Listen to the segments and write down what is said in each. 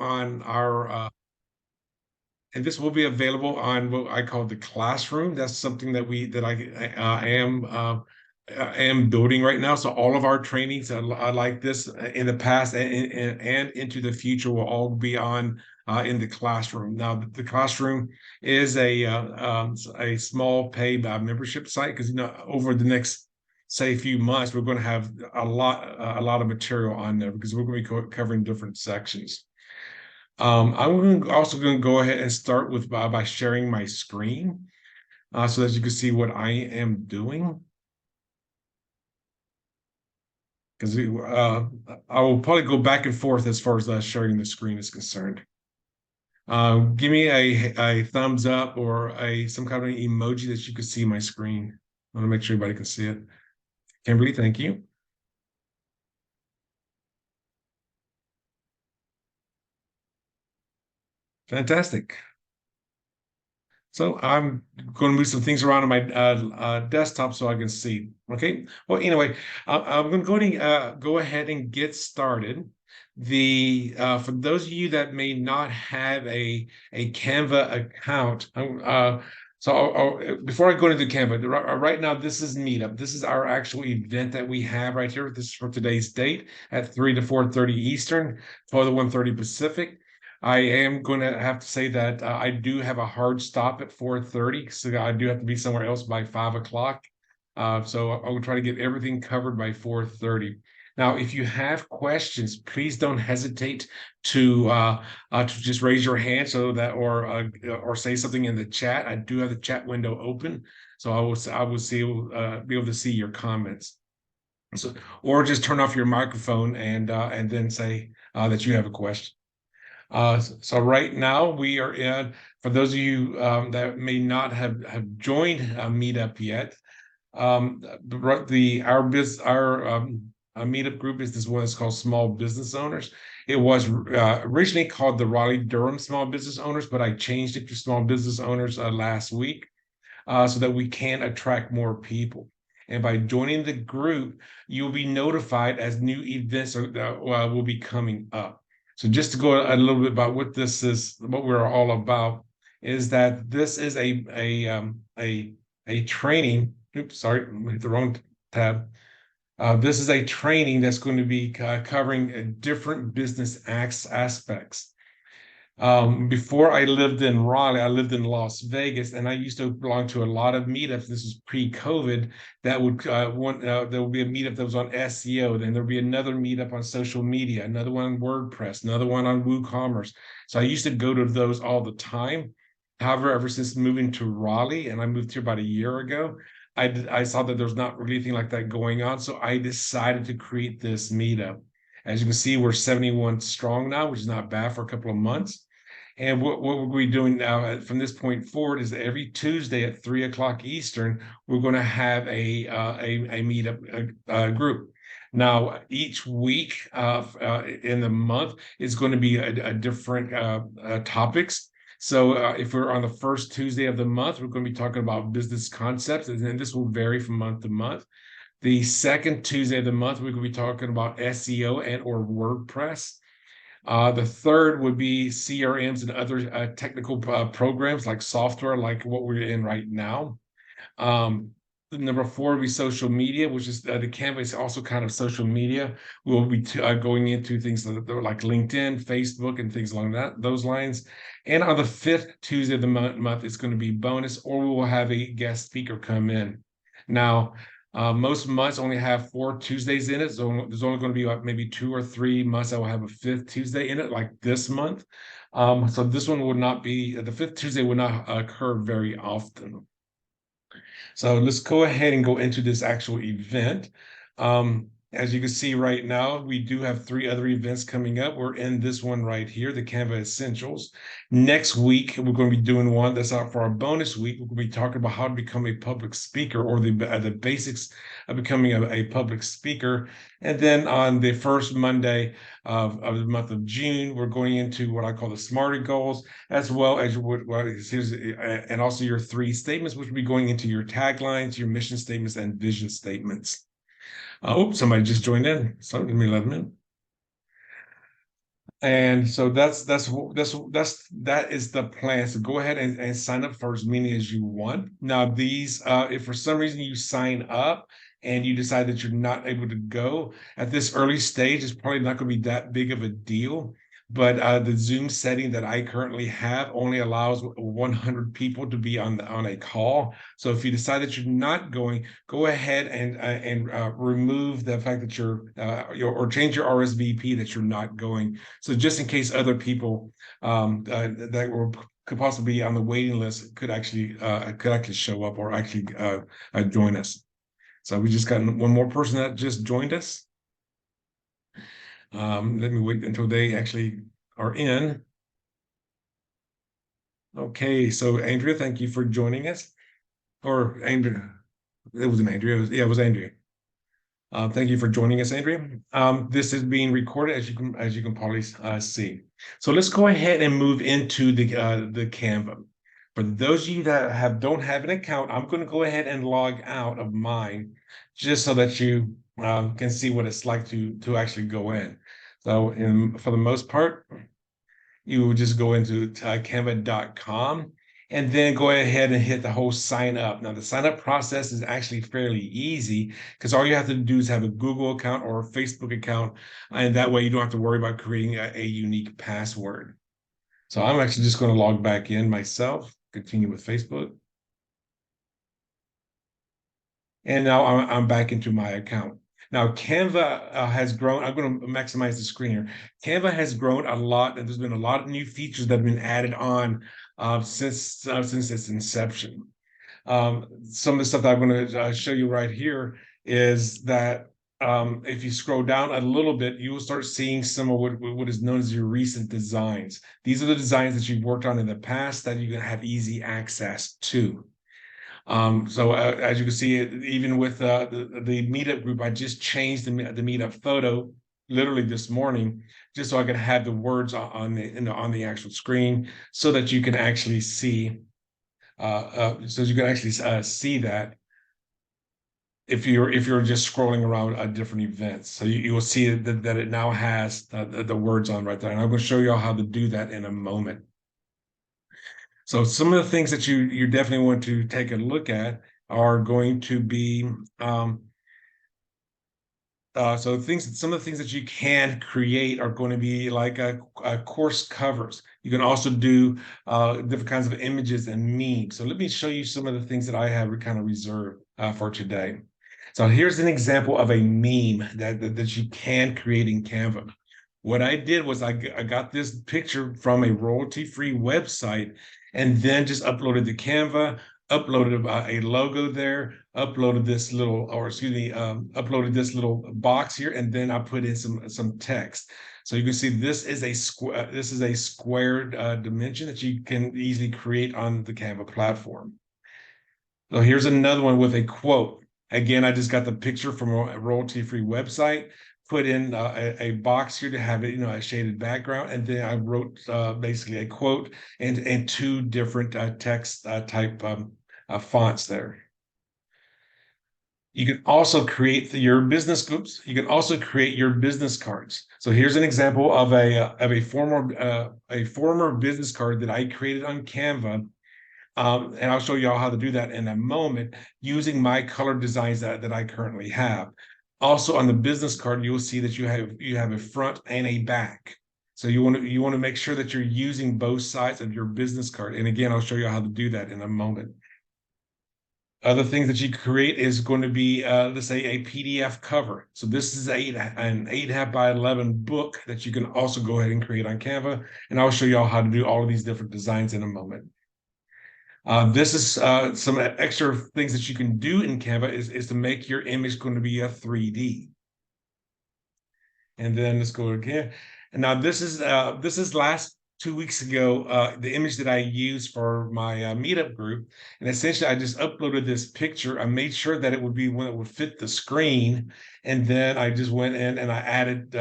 on our and this will be available on what I call the classroom. That's something that I am building right now. So all of our trainings are like this in the past and into the future will all be on in the classroom. Now the classroom is a small paid membership site because over the next say a few months we're going to have a lot of material on there because we're going to be covering different sections. Also going to go ahead and start with by sharing my screen so that you can see what I am doing. Because I will probably go back and forth as far as sharing the screen is concerned. Give me a thumbs up or some kind of emoji that you can see my screen. I want to make sure everybody can see it. Kimberly, thank you. Fantastic. So I'm going to move some things around on my desktop so I can see. Okay. Well, anyway, I'm going to go ahead and get started. For those of you that may not have a Canva account, before I go into Canva, right now this is Meetup. This is our actual event that we have right here. This is for today's date at 3 to 4:30 Eastern, 12 to 1:30 Pacific. I am going to have to say that I do have a hard stop at 4:30, so I do have to be somewhere else by 5 o'clock. So I will try to get everything covered by 4:30. Now, if you have questions, please don't hesitate to just raise your hand or say something in the chat. I do have the chat window open, so I will be able to see your comments. So, or just turn off your microphone and then say that you have a question. So right now we are for those of you that may not have joined Meetup yet, our Meetup group is this one that's called Small Business Owners. It was originally called the Raleigh-Durham Small Business Owners, but I changed it to Small Business Owners last week so that we can attract more people. And by joining the group, you'll be notified as new events will be coming up. So just to go a little bit about what this is, what we're all about, is that this is a training. Oops, sorry, I hit the wrong tab. This is a training that's going to be covering different business aspects. Before I lived in Raleigh, I lived in Las Vegas, and I used to belong to a lot of meetups. This is pre-COVID. There would be a meetup that was on SEO. Then there'd be another meetup on social media, another one on WordPress, another one on WooCommerce. So I used to go to those all the time. However, ever since moving to Raleigh, and I moved here about a year ago, I saw that there's not really anything like that going on. So I decided to create this meetup. As you can see, we're 71 strong now, which is not bad for a couple of months. And what we're doing now from this point forward is every Tuesday at 3 o'clock Eastern, we're going to have a meetup group. Now, each week in the month is going to be a different topics. So if we're on the first Tuesday of the month, we're going to be talking about business concepts, and then this will vary from month to month. The second Tuesday of the month, we're going to be talking about SEO and or WordPress. The third would be CRMs and other technical programs like software, like what we're in right now. Number four would be social media, which is the Canva is also kind of social media. We'll be going into things like LinkedIn, Facebook, and things along those lines. And on the fifth Tuesday of the month, it's going to be bonus, or we will have a guest speaker come in. Now, most months only have 4 Tuesdays in it, so there's only going to be like maybe 2 or 3 months that will have a fifth Tuesday in it, like this month. So this one would not be, the fifth Tuesday would not occur very often. So let's go ahead and go into this actual event. As you can see right now, we do have 3 other events coming up. We're in this one right here, the Canva Essentials. Next week, we're going to be doing one that's out for our bonus week. We're going to be talking about how to become a public speaker, or the basics of becoming a public speaker. And then on the first Monday of the month of June, we're going into what I call the smarter goals, as well as and also your 3 statements, which will be going into your taglines, your mission statements, and vision statements. Oh, somebody just joined in. So let me let them in. And so that is the plan. So go ahead and sign up for as many as you want. Now, these, if for some reason you sign up and you decide that you're not able to go at this early stage, it's probably not going to be that big of a deal. But the Zoom setting that I currently have only allows 100 people to be on a call. So if you decide that you're not going, go ahead and remove the fact that or change your RSVP that you're not going. So just in case other people that could possibly be on the waiting list could actually show up or actually join us. So we just got one more person that just joined us. Let me wait until they actually are in. Okay, so Andrea, thank you for joining us. Or Andrea, it wasn't Andrea. It was Andrea. Thank you for joining us, Andrea. This is being recorded, as you can probably see. So let's go ahead and move into the Canva. For those of you that don't have an account, I'm going to go ahead and log out of mine, just so that you can see what it's like to actually go in. So, for the most part, you would just go into canva.com and then go ahead and hit the whole sign up. Now, the sign up process is actually fairly easy because all you have to do is have a Google account or a Facebook account, and that way you don't have to worry about creating a unique password. So I'm actually just going to log back in myself, continue with Facebook. And now I'm back into my account. Now, Canva has grown. I'm going to maximize the screen here. Canva has grown a lot, and there's been a lot of new features that have been added on since its inception. Some of the stuff that I'm going to show you right here is that if you scroll down a little bit, you will start seeing some of what is known as your recent designs. These are the designs that you've worked on in the past that you can have easy access to. So as you can see, even with the meetup group, I just changed the meetup photo literally this morning, just so I could have the words on the actual screen, so that you can actually see see that if you're just scrolling around different events. So you will see that it now has the words on right there, and I'm going to show you how to do that in a moment. So some of the things that you definitely want to take a look at are going to be some of the things that you can create are going to be like course covers. You can also do different kinds of images and memes. So let me show you some of the things that I have kind of reserved for today. So here's an example of a meme that you can create in Canva. What I did was I got this picture from a royalty-free website and then just uploaded to Canva, uploaded a logo there, uploaded this little box here, and then I put in some text. So you can see this is a squared dimension that you can easily create on the Canva platform. So here's another one with a quote. Again, I just got the picture from a royalty-free website, put in a box here to have it, a shaded background, and then I wrote basically a quote and two different text type fonts there. You can also create your business groups. You can also create your business cards. So here's an example of a former business card that I created on Canva. And I'll show you all how to do that in a moment using my color designs that I currently have. Also on the business card, you'll see that you have a front and a back. So you want to make sure that you're using both sides of your business card. And again, I'll show you how to do that in a moment. Other things that you create is going to be, let's say, a PDF cover. So this is an 8.5 by 11 book that you can also go ahead and create on Canva. And I'll show you all how to do all of these different designs in a moment. This is some extra things that you can do in Canva is to make your image going to be a 3D. And then let's go again. And now this is last 2 weeks ago, the image that I used for my meetup group. And essentially I just uploaded this picture. I made sure that it would be one that would fit the screen. And then I just went in and I added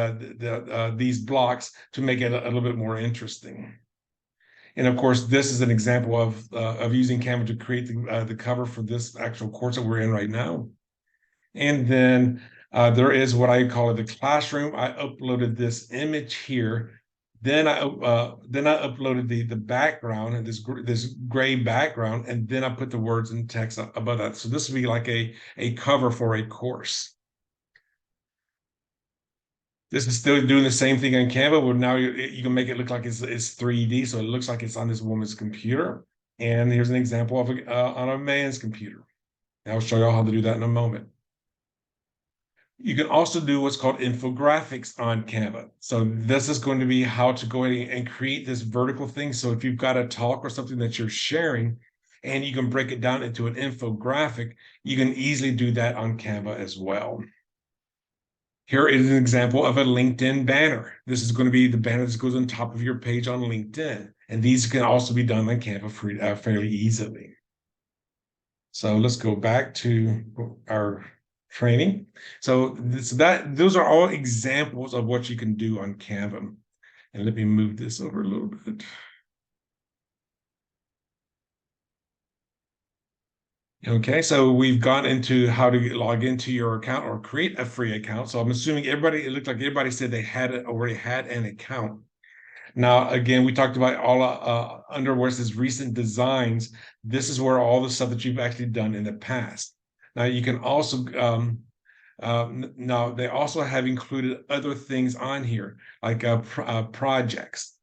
these blocks to make it a little bit more interesting. And of course, this is an example of using Canva to create the cover for this actual course that we're in right now. And then there is what I call it the classroom. I uploaded this image here Then I uploaded the background and this gray background, and then I put the words and text above that. So this would be like a cover for a course. This is still doing the same thing on Canva, but now you can make it look like it's 3D, so it looks like it's on this woman's computer. And here's an example of on a man's computer. I'll show you how to do that in a moment. You can also do what's called infographics on Canva. So this is going to be how to go ahead and create this vertical thing. So if you've got a talk or something that you're sharing and you can break it down into an infographic, you can easily do that on Canva as well. Here is an example of a LinkedIn banner. This is going to be the banner that goes on top of your page on LinkedIn. And these can also be done on Canva fairly easily. So let's go back to our training. So those are all examples of what you can do on Canva. And let me move this over a little bit. Okay, so we've gone into how to log into your account or create a free account. So I'm assuming it looked like everybody said they already had an account. Now, again, we talked about all under where it says recent designs. This is where all the stuff that you've actually done in the past. Now, you can also, now they also have included other things on here, like projects.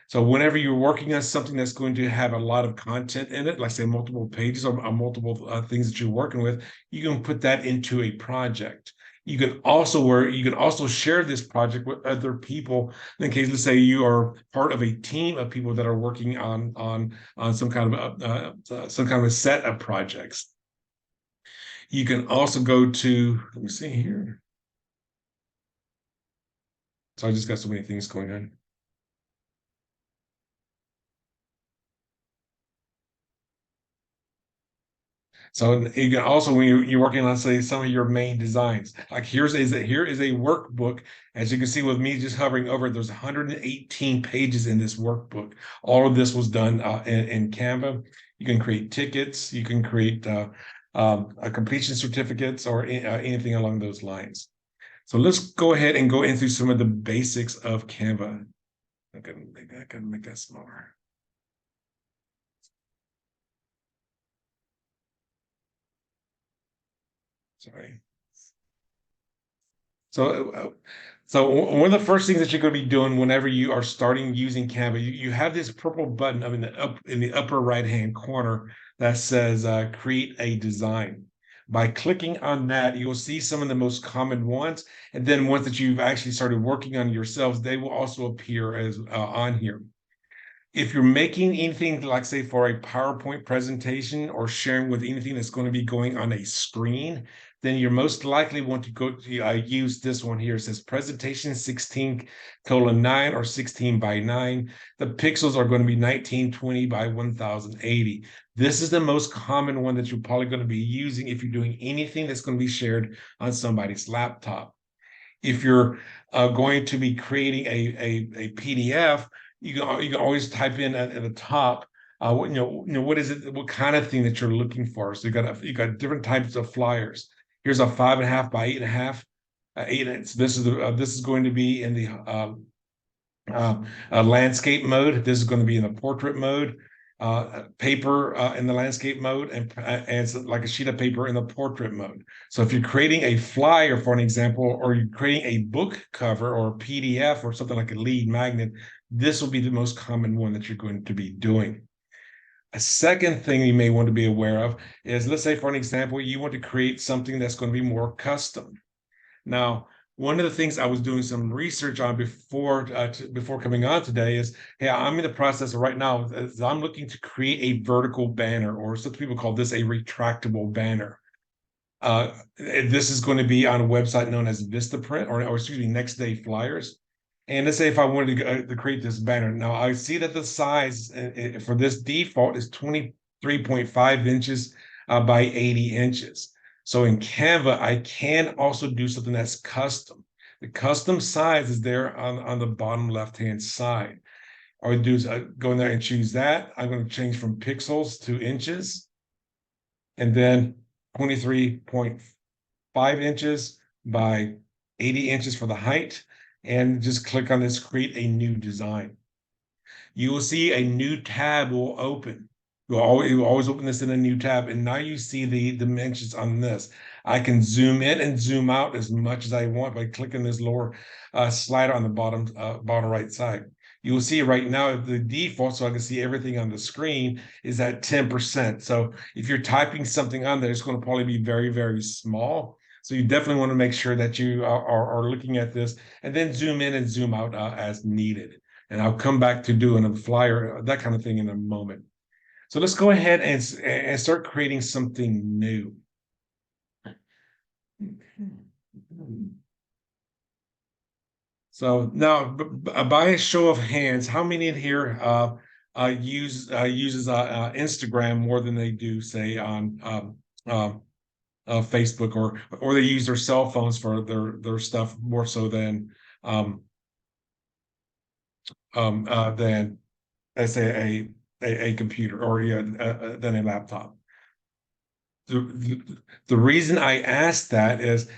So whenever you're working on something that's going to have a lot of content in it, like say multiple pages or multiple things that you're working with, you can put that into a project. You can also share this project with other people. In case, let's say you are part of a team of people that are working on some kind of a set of projects. You can also go to, let me see here. So I just got so many things going on. So you can also, when you're working on, say, some of your main designs, like here is a workbook. As you can see with me just hovering over it, there's 118 pages in this workbook. All of this was done in Canva. You can create tickets. You can create completion certificates or anything along those lines. So let's go ahead and go into some of the basics of Canva. I can make that smaller. Sorry. So one of the first things that you're going to be doing whenever you are starting using Canva, you have this purple button up in the upper right-hand corner that says create a design. By clicking on that, you'll see some of the most common ones, and then ones that you've actually started working on yourselves, they will also appear as on here. If you're making anything like, say, for a PowerPoint presentation or sharing with anything that's going to be going on a screen, then you're most likely want to go to use this one here. It says presentation 16:9 or 16:9. The pixels are going to be 1920 by 1080. This is the most common one that you're probably going to be using if you're doing anything that's going to be shared on somebody's laptop. If you're going to be creating a PDF, you can always type in at the top what is it, what kind of thing that you're looking for. So you got different types of flyers. Here's a 5.5 by 8.5. This is going to be in the landscape mode. This is going to be in the portrait mode. Paper in the landscape mode, and it's like a sheet of paper in the portrait mode. So if you're creating a flyer, for an example, or you're creating a book cover or a PDF or something like a lead magnet, this will be the most common one that you're going to be doing. A second thing you may want to be aware of is, let's say, for an example, you want to create something that's going to be more custom. Now, one of the things I was doing some research on before coming on today is, hey, I'm in the process right now. I'm looking to create a vertical banner, or some people call this a retractable banner. This is going to be on a website known as Vistaprint, or excuse me, Next Day Flyers. And let's say if I wanted to create this banner. Now, I see that the size for this default is 23.5 inches by 80 inches. So in Canva, I can also do something that's custom. The custom size is there on the bottom left-hand side. All I do is go in there and choose that. I'm going to change from pixels to inches, and then 23.5 inches by 80 inches for the height. and just click on this, create a new design. You will see a new tab will open. You always open this in a new tab, and now you see the dimensions on this. I can zoom in and zoom out as much as I want by clicking this lower slider on the bottom right side. You will see right now the default, so I can see everything on the screen, is at 10%. So if you're typing something on there, it's going to probably be very, very small. So you definitely want to make sure that you are looking at this and then zoom in and zoom out as needed. And I'll come back to doing a flyer, that kind of thing in a moment. So let's go ahead and start creating something new. So now, by a show of hands, how many in here uses Instagram more than they do, say, on Facebook, or they use their cell phones for their stuff more so than let's say a computer, or than a laptop. The reason I asked that is,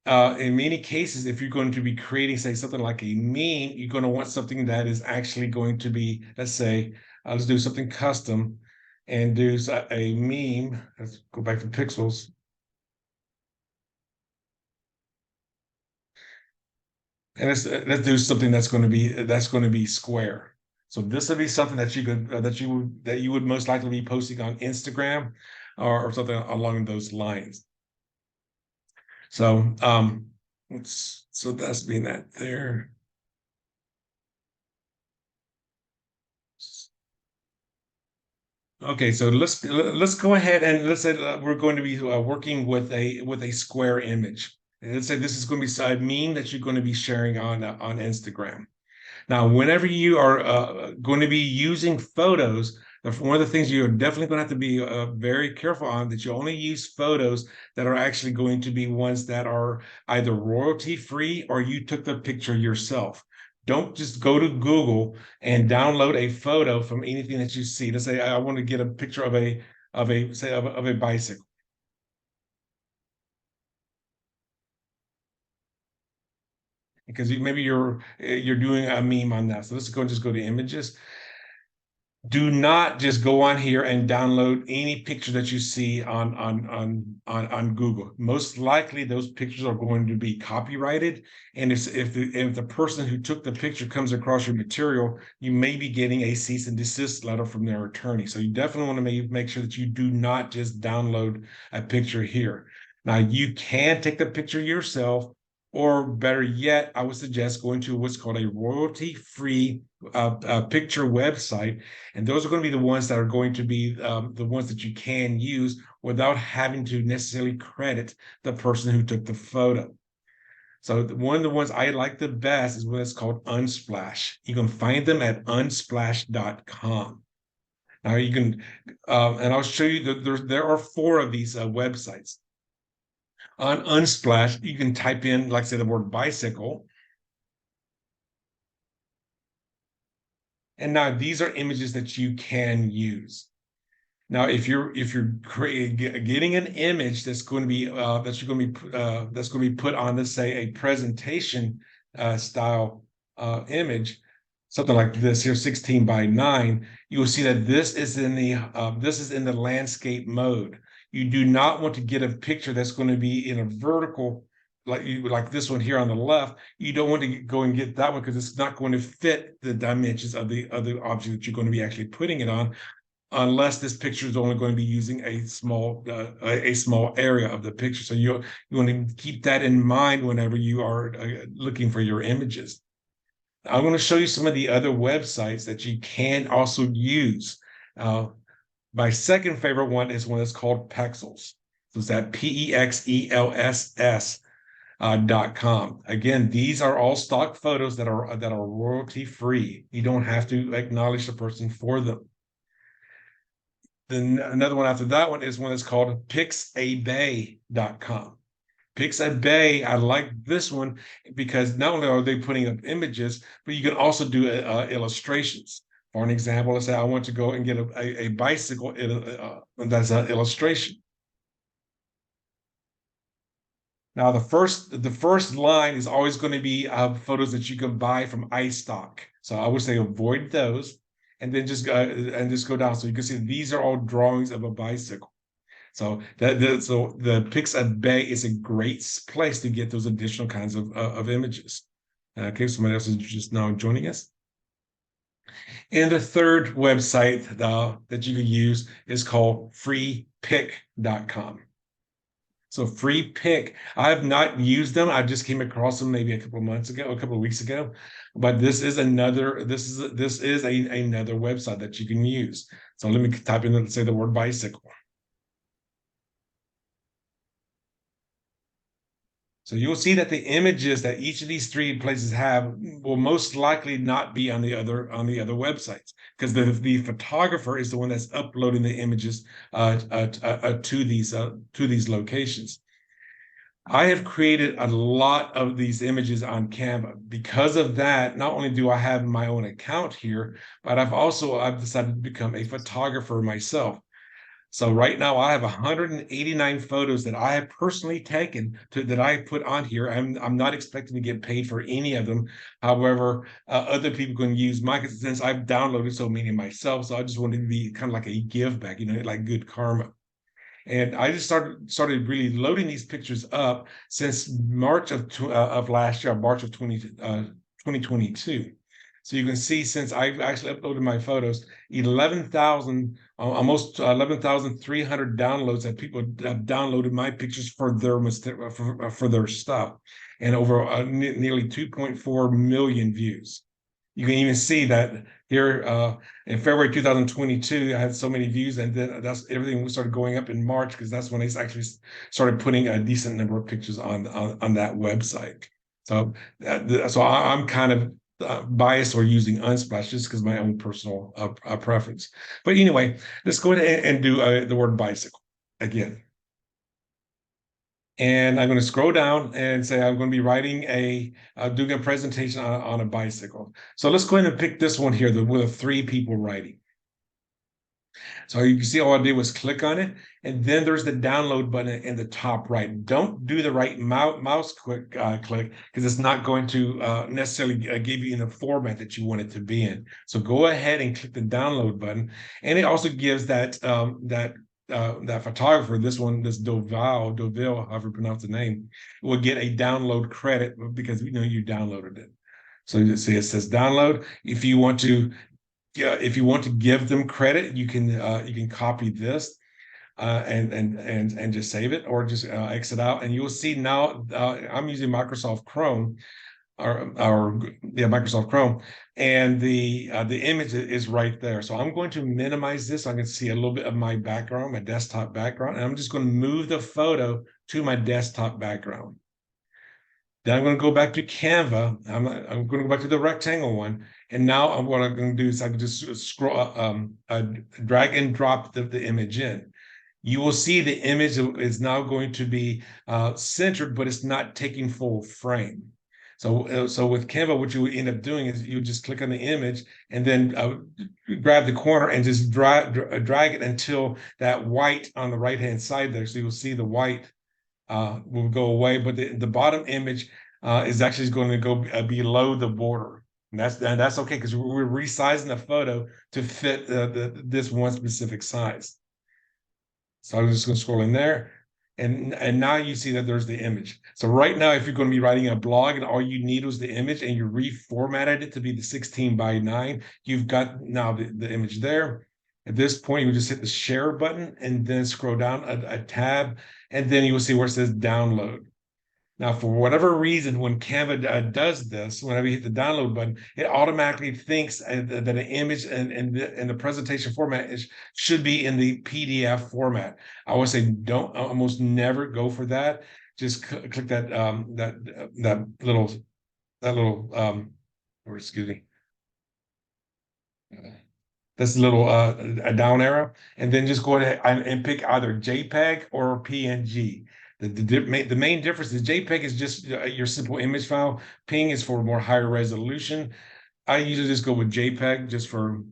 in many cases, if you're going to be creating, say, something like a meme, you're going to want something that is actually going to be, let's say, let's do something custom and do a meme. Let's go back to pixels. And let's do something that's going to be square. So this would be something that you could that you would most likely be posting on Instagram, or something along those lines. So so that's being that there. Okay, so let's go ahead and let's say we're going to be working with a square image. And let's say this is going to be a meme that you're going to be sharing on Instagram. Now, whenever you are going to be using photos, one of the things you're definitely going to have to be very careful on, that you only use photos that are actually going to be ones that are either royalty free or you took the picture yourself. Don't just go to Google and download a photo from anything that you see. Let's say I want to get a picture of a bicycle. Because maybe you're doing a meme on that. So let's just go to images. Do not just go on here and download any picture that you see on Google. Most likely those pictures are going to be copyrighted. And if the person who took the picture comes across your material, you may be getting a cease and desist letter from their attorney. So you definitely want to make sure that you do not just download a picture here. Now, you can take the picture yourself, or better yet, I would suggest going to what's called a royalty-free picture website. And those are going to be the ones that are going to be the ones that you can use without having to necessarily credit the person who took the photo. So one of the ones I like the best is one that's called Unsplash. You can find them at unsplash.com. Now you can, and I'll show you that there are 4 of these websites. On Unsplash, you can type in, like, say, the word bicycle. And now these are images that you can use. Now, if you're getting an image that's going to be that's going to be put on, let's say, a presentation style image, something like this here, 16 by 9, you will see that this is in the landscape mode. You do not want to get a picture that's going to be in a vertical, like this one here on the left. You don't want to go and get that one because it's not going to fit the dimensions of the object that you're going to be actually putting it on, unless this picture is only going to be using a small area of the picture. So you want to keep that in mind whenever you are looking for your images. I'm going to show you some of the other websites that you can also use. My second favorite one is one that's called Pexels. So it's at PEXELSS.com. Again, these are all stock photos that are royalty free. You don't have to acknowledge the person for them. Then another one after that one is one that's called Pixabay.com. Pixabay, I like this one because not only are they putting up images, but you can also do illustrations. For an example, let's say I want to go and get a bicycle that's an illustration. Now, the first line is always going to be photos that you can buy from iStock. So I would say avoid those, and then just go down. So you can see these are all drawings of a bicycle. So the Pix at Bay is a great place to get those additional kinds of images. Okay, somebody else is just now joining us. And the third website that you can use is called freepick.com. So free pick, I have not used them. I just came across them maybe a couple of months ago, a couple of weeks ago. But another website that you can use. So let me type in, let's say, the word bicycle. So you'll see that the images that each of these three places have will most likely not be on the other websites, because the photographer is the one that's uploading the images to these locations. I have created a lot of these images on Canva. Because of that, not only do I have my own account here, but I've decided to become a photographer myself. So right now I have 189 photos that I have personally taken that I put on here. I'm not expecting to get paid for any of them. However, other people can use mine since I've downloaded so many myself. So I just wanted to be kind of like a give back, like good karma. And I just started really loading these pictures up since March of last year, March of 2022. So you can see, since I've actually uploaded my photos, 11,000, almost 11,300 downloads that people have downloaded my pictures for their stuff, and over nearly 2.4 million views. You can even see that here in February 2022, I had so many views, and then everything started going up in March, because that's when they actually started putting a decent number of pictures on that website. So I'm kind of biased or using Unsplash just because my own personal preference. But anyway, let's go ahead and do the word bicycle again. And I'm going to scroll down and say I'm going to be writing doing a presentation on a bicycle. So let's go ahead and pick this one here, with the 3 people writing. So you can see all I did was click on it, and then there's the download button in the top right. Don't do the right mouse click, because it's not going to necessarily give you in the format that you want it to be in. So go ahead and click the download button, and it also gives that photographer, this Doville, however you pronounce the name, will get a download credit because you downloaded it. So you see it says download. If you want to give them credit, you can copy this and just save it, or just exit out, and you will see now I'm using Microsoft Chrome, Microsoft Chrome, and the image is right there. So I'm going to minimize this. I can see a little bit of my background, my desktop background, and I'm just going to move the photo to my desktop background. Then I'm going to go back to Canva. I'm going to go back to the rectangle one. And now what I'm going to do is I can just scroll, drag and drop the image in. You will see the image is now going to be centered, but it's not taking full frame. So with Canva, what you would end up doing is you just click on the image and then grab the corner and just drag it until that white on the right-hand side there. So you'll see the white will go away, but the bottom image is actually going to go below the border. And that's okay, because we're resizing the photo to fit this one specific size. So I'm just going to scroll in there, and now you see that there's the image. So right now, if you're going to be writing a blog and all you need was the image and you reformatted it to be the 16:9, you've got now the image there. At this point, you just hit the share button and then scroll down a tab, and then you will see where it says download. Now, for whatever reason, when Canva does this, whenever you hit the download button, it automatically thinks that an image and the presentation format should be in the PDF format. I would say don't almost never go for that. Just click that little or excuse me, this little a down arrow, and then just go ahead and pick either JPEG or PNG. The main difference is JPEG is just your simple image file. PNG is for more higher resolution. I usually just go with JPEG just for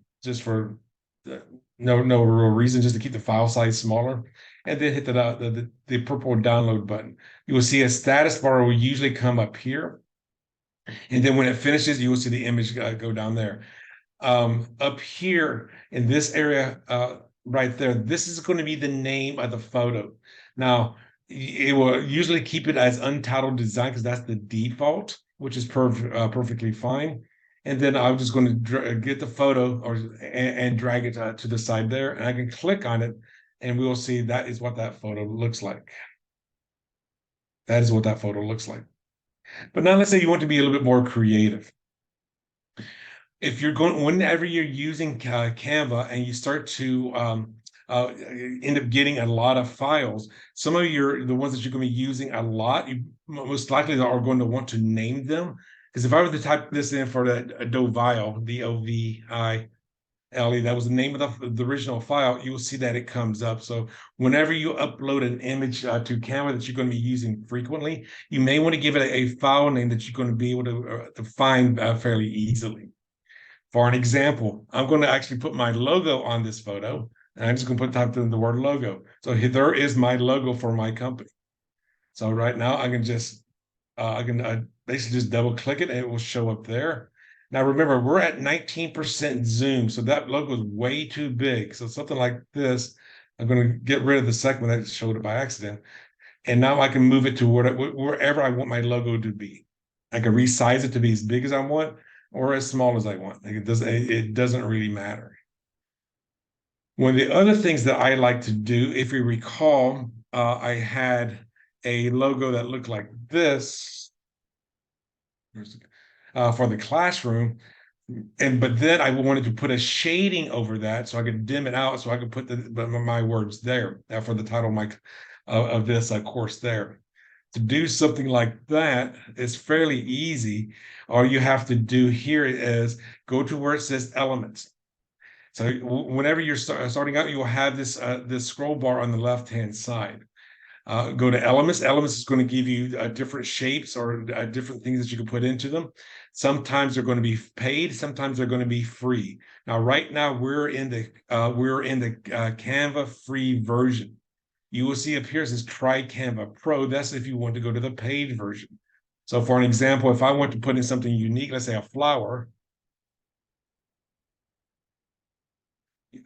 no real reason, just to keep the file size smaller. and then hit the purple download button. You will see a status bar will usually come up here. And then when it finishes, you will see the image go down there. Up here in this area right there, this is going to be the name of the photo. Now, it will usually keep it as untitled design because that's the default, which is perfectly fine. And then I'm just going to get the photo and drag it to the side there, and I can click on it, and we will see that is what that photo looks like. That is what that photo looks like. But now let's say you want to be a little bit more creative. If you're going, whenever you're using Canva and you start to end up getting a lot of files, some of the ones that you're going to be using a lot, you most likely are going to want to name them. Because if I were to type this in for the Dovile, Dovile, that was the name of the original file, you will see that it comes up. So whenever you upload an image to Canva that you're going to be using frequently, you may want to give it a file name that you're going to be able to find fairly easily. For an example, I'm going to actually put my logo on this photo, and I'm just going to type in the word logo. So there is my logo for my company. So right now I can just basically just double click it and it will show up there. Now remember, we're at 19% zoom, so that logo is way too big. So something like this, I'm going to get rid of the second one that showed it by accident. And now I can move it to wherever I want my logo to be. I can resize it to be as big as I want or as small as I want. It doesn't really matter. One of the other things that I like to do, if you recall, I had a logo that looked like this for the classroom. But then I wanted to put a shading over that so I could dim it out so I could put my words there for the title of this course there. To do something like that is fairly easy. All you have to do here is go to where it says elements. So whenever you're starting out, you will have this scroll bar on the left-hand side. Go to elements. Elements is going to give you different shapes or different things that you can put into them. Sometimes they're going to be paid. Sometimes they're going to be free. Now, right now we're in the Canva free version. You will see up here it says try Canva Pro. That's if you want to go to the paid version. So for an example, if I want to put in something unique, let's say a flower,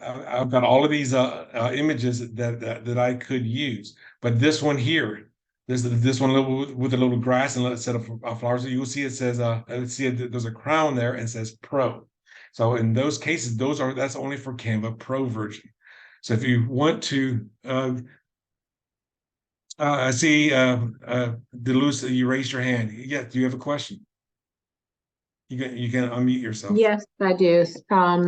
I've got all of these images that I could use. But this one here, this one with a little grass and a set of flowers, you will see it says, there's a crown there and it says Pro. So in those cases, that's only for Canva Pro version. So if you want to I see, Deleuze, you raised your hand. Yeah, do you have a question? You can unmute yourself. Yes, I do. I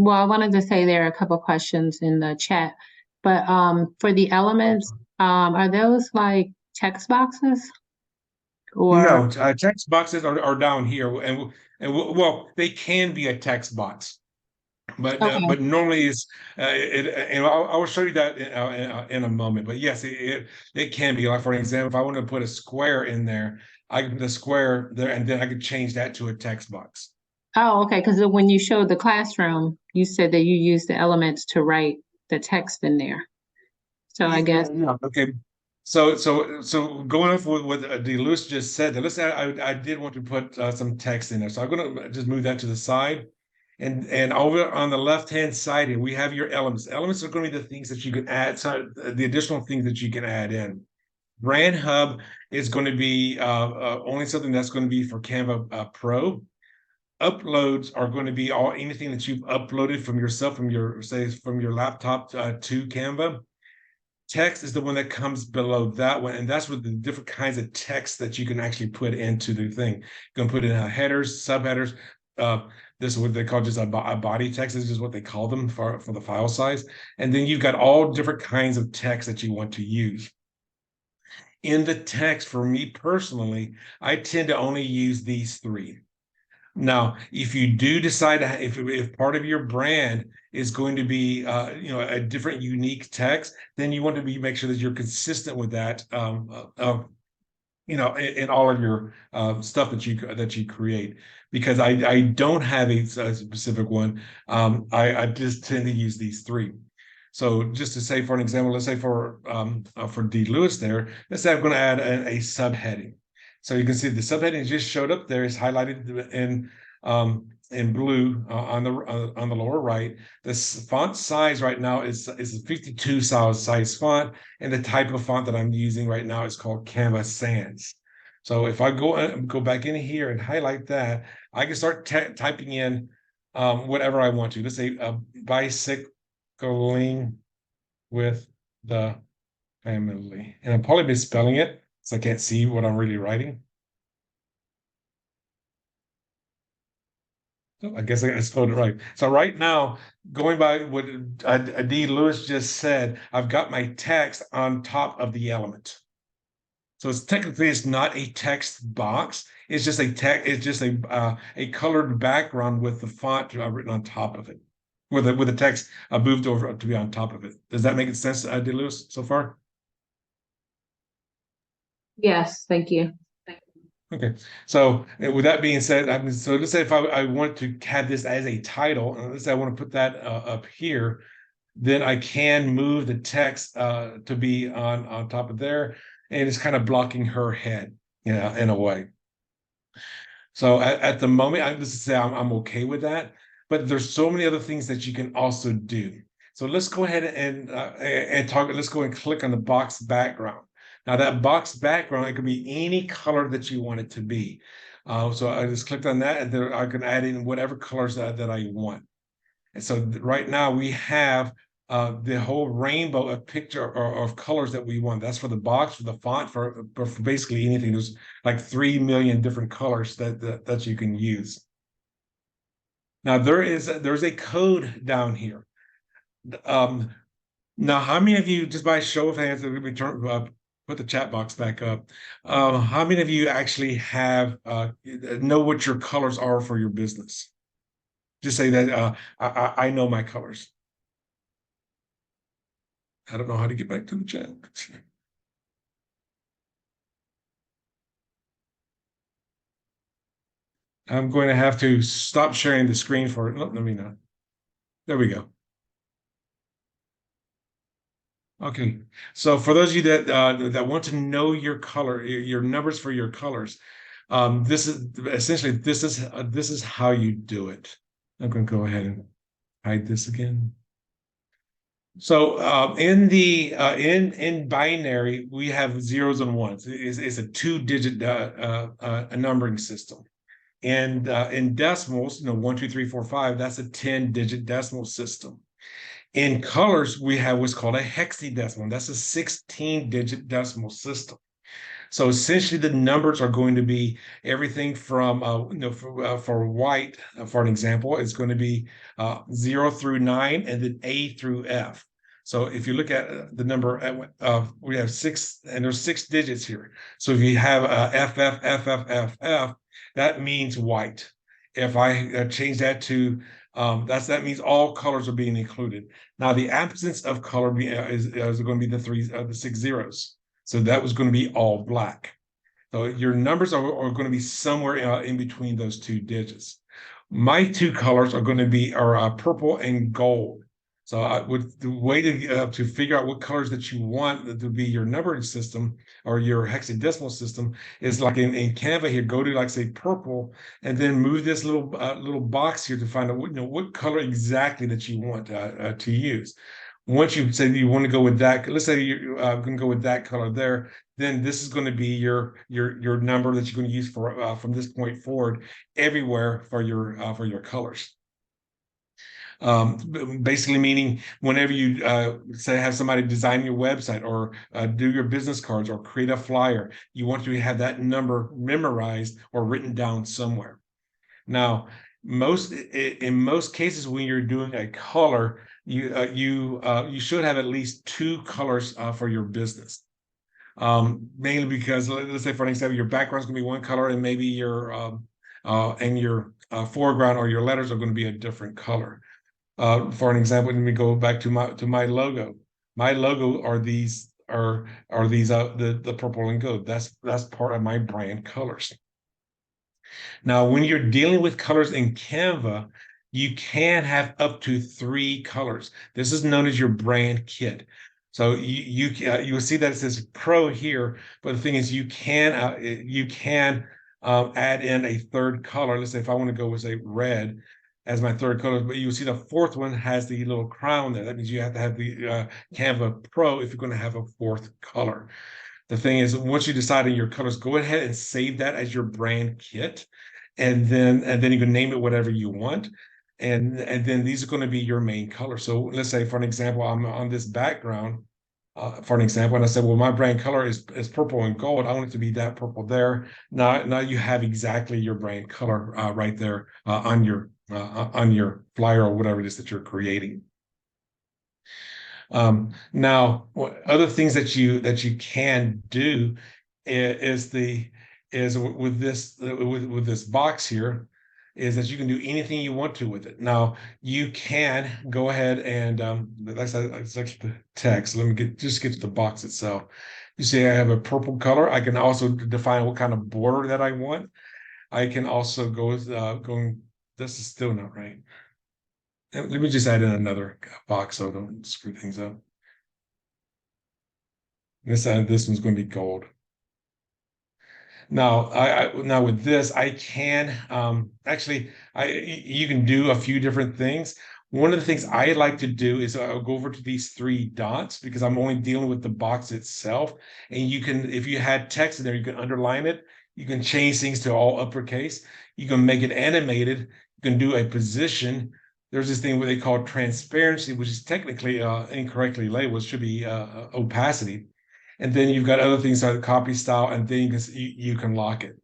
wanted to say there are a couple questions in the chat, but for the elements, are those like text boxes or? No, text boxes are down here, and well, they can be a text box, but normally and I will show you that in a moment. But yes, it can be. Like for example, if I want to put a square in there, I can put a square there, and then I could change that to a text box. Oh, okay. Because when you showed the classroom, you said that you used the elements to write the text in there. So I guess. Yeah, okay. So going off with what Deleuze just said, let's say I did want to put some text in there. So I'm going to just move that to the side. And over on the left-hand side here, we have your elements. Elements are going to be the things that you can add, so the additional things that you can add in. Brand Hub is going to be only something that's going to be for Canva Pro. Uploads are going to be anything that you've uploaded from yourself, from your laptop to Canva. Text is the one that comes below that one, and that's with the different kinds of text that you can actually put into the thing. You can put in headers, subheaders. This is what they call just a body text. This is just what they call them for the file size. And then you've got all different kinds of text that you want to use. In the text, for me personally, I tend to only use these three. Now, if you do decide if part of your brand is going to be a different unique text, then you want to make sure that you're consistent with that in all of your stuff that you create. Because I don't have a specific one. I just tend to use these three. So just to say, for an example, let's say for D. Lewis there, let's say I'm going to add a subheading. So you can see the subheading just showed up there. It's highlighted in blue on the lower right. This font size right now is a 52 size font, and the type of font that I'm using right now is called Canva Sans. So if I go back in here and highlight that, I can start typing in whatever I want to. Let's say bicycling with the family, and I'm probably misspelling it, so I can't see what I'm really writing. I guess I spelled it right. So right now, going by what D. Lewis just said, I've got my text on top of the element. So it's not a text box. It's just a colored background with the font written on top of it, with the text moved over to be on top of it. Does that make sense, D. Lewis, so far? Yes, thank you. Okay, so with that being said, so let's say if I want to have this as a title, and let's say I want to put that up here, then I can move the text to be on top of there, and it's kind of blocking her head, in a way. So at the moment, I'm okay with that, but there's so many other things that you can also do. So let's go ahead and talk. Let's go and click on the box background. Now that box background, it could be any color that you want it to be. So I just clicked on that, and then I can add in whatever colors that I want. And so right now we have the whole rainbow of picture or of colors that we want. That's for the box, for the font, for basically anything. There's like 3 million different colors that you can use. Now there's a code down here. Now, how many of you, just by show of hands, let me put the chat box back up. How many of you actually have know what your colors are for your business? Just say that I know my colors. I don't know how to get back to the chat. I'm going to have to stop sharing the screen for it. No, let me know. There we go. Okay, so for those of you that want to know your color, your numbers for your colors, this is essentially this is how you do it. I'm going to go ahead and hide this again. So in binary, we have zeros and ones. It's a 2-digit numbering system. And in decimals, 1, 2, 3, 4, 5, that's a 10-digit decimal system. In colors, we have what's called a hexadecimal. That's a 16-digit decimal system. So essentially, the numbers are going to be everything from, for white, for an example, it's going to be 0 through 9, and then A through F. So if you look at the number, we have 6, and there's 6 digits here. So if you have FF, that means white. If I change that to that means all colors are being included. Now the absence of color is going to be the 6 zeros. So that was going to be all black. So your numbers are going to be somewhere in between those 2 digits. My 2 colors are going to be purple and gold. So the way to figure out what colors that you want to be your numbering system or your hexadecimal system is like in Canva here, go to like say purple, and then move this little box here to find out what color exactly that you want to use. Once you say you want to go with that, let's say you're going to go with that color there, then this is going to be your number that you're going to use for from this point forward everywhere for your colors. Basically meaning whenever you say have somebody design your website or do your business cards or create a flyer, you want to have that number memorized or written down somewhere. Now, in most cases when you're doing a color, you should have at least 2 colors for your business. Mainly because let's say for an example, your background is going to be one color and maybe your foreground or your letters are going to be a different color. For an example, let me go back to my logo. My logo are these the purple and gold. That's part of my brand colors. Now, when you're dealing with colors in Canva, you can have up to 3 colors. This is known as your brand kit. So you will see that it says Pro here, but the thing is you can add in a third color. Let's say if I want to go with say red as my third color, but you will see the fourth one has the little crown there. That means you have to have the Canva Pro if you're going to have a fourth color. The thing is, once you decide on your colors, go ahead and save that as your brand kit, and then you can name it whatever you want, and then these are going to be your main color. So let's say, for an example, I'm on this background. For an example, and I said, well, my brand color is purple and gold. I want it to be that purple there. Now you have exactly your brand color right there on your flyer or whatever it is that you're creating. Now, other things that you can do is with this box here is that you can do anything you want to with it. Now you can go ahead and that's actually the text. Let me get to the box itself. You see, I have a purple color. I can also define what kind of border that I want. I can also go with going. This is still not right. Let me just add in another box so I don't screw things up. This one's going to be gold. Now, now with this, I can actually you can do a few different things. One of the things I like to do is I'll go over to these 3 dots because I'm only dealing with the box itself. And you can, if you had text in there, you can underline it. You can change things to all uppercase. You can make it animated. You can do a position. There's this thing what they call transparency, which is technically incorrectly labeled. It should be opacity. And then you've got other things like copy style, and then you can lock it.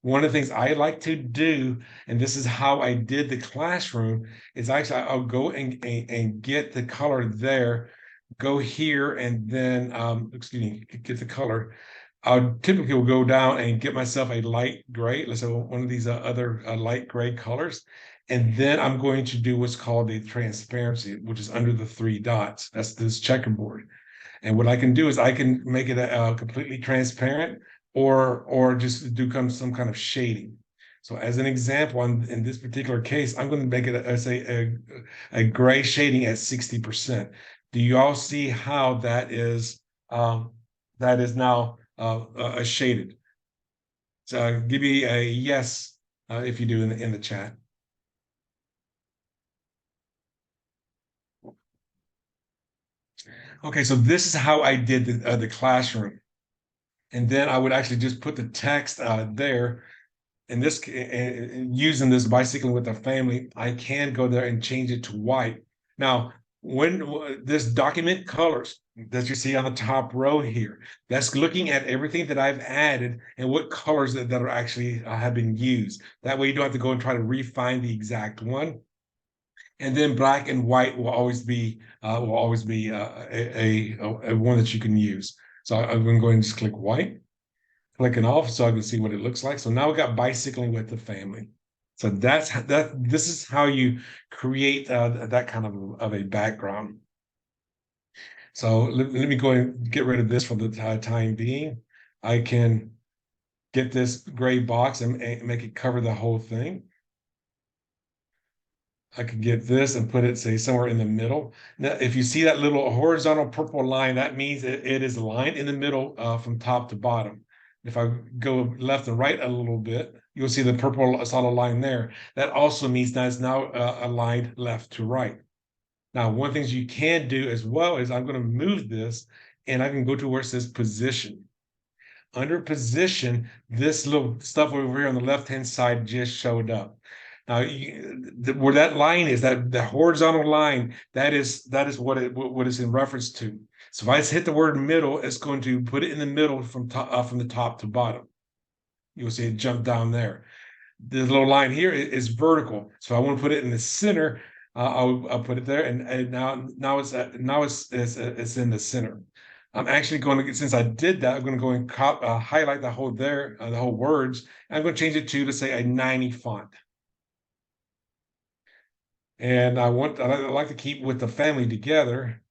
One of the things I like to do, and this is how I did the classroom, is actually I'll go and get the color there, go here, and then excuse me, get the color. I typically will go down and get myself a light gray. Let's say one of these other light gray colors. And then I'm going to do what's called a transparency, which is under the 3 dots. That's this checkerboard. And what I can do is I can make it completely transparent or just do some kind of shading. So as an example, in this particular case, I'm going to make it as a gray shading at 60%. Do you all see how that is now shaded? So give me a yes if you do in the chat. Okay, so this is how I did the classroom. And then I would actually just put the text there. And this, using this bicycling with the family, I can go there and change it to white. Now, when this document colors that you see on the top row here, that's looking at everything that I've added and what colors that are actually have been used. That way you don't have to go and try to refine the exact one. And then black and white will always be a one that you can use. So I'm going to go ahead and just click white, clicking off so I can see what it looks like. So now we got bicycling with the family. So this is how you create that kind of a background. So let me go and get rid of this for the time being. I can get this gray box and make it cover the whole thing. I could get this and put it, say, somewhere in the middle. Now, if you see that little horizontal purple line, that means it is aligned in the middle from top to bottom. If I go left and right a little bit, you'll see the purple solid line there. That also means that it's now aligned left to right. Now, one of the things you can do as well is I'm going to move this and I can go to where it says position. Under position, this little stuff over here on the left-hand side just showed up. Now, where that line is, that the horizontal line, that is what is in reference to. So if I hit the word middle, it's going to put it in the middle from the top to bottom. You'll see it jump down there. The little line here is vertical. So I want to put it in the center. I'll put it there, and now it's in the center. I'm actually going to, since I did that, I'm going to go and highlight the whole words. I'm going to change it to, let's say, a 90 font. And I like to keep with the family together.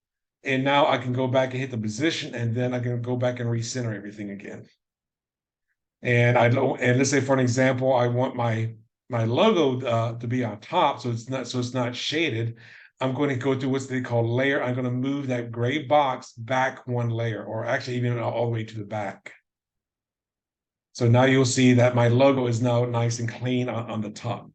And now I can go back and hit the position, and then I can go back and recenter everything again. And let's say, for an example, I want my my logo to be on top, so it's not shaded, I'm going to go through what they call layer. I'm going to move that gray box back one layer, or actually even all the way to the back. So now you'll see that my logo is now nice and clean on the top.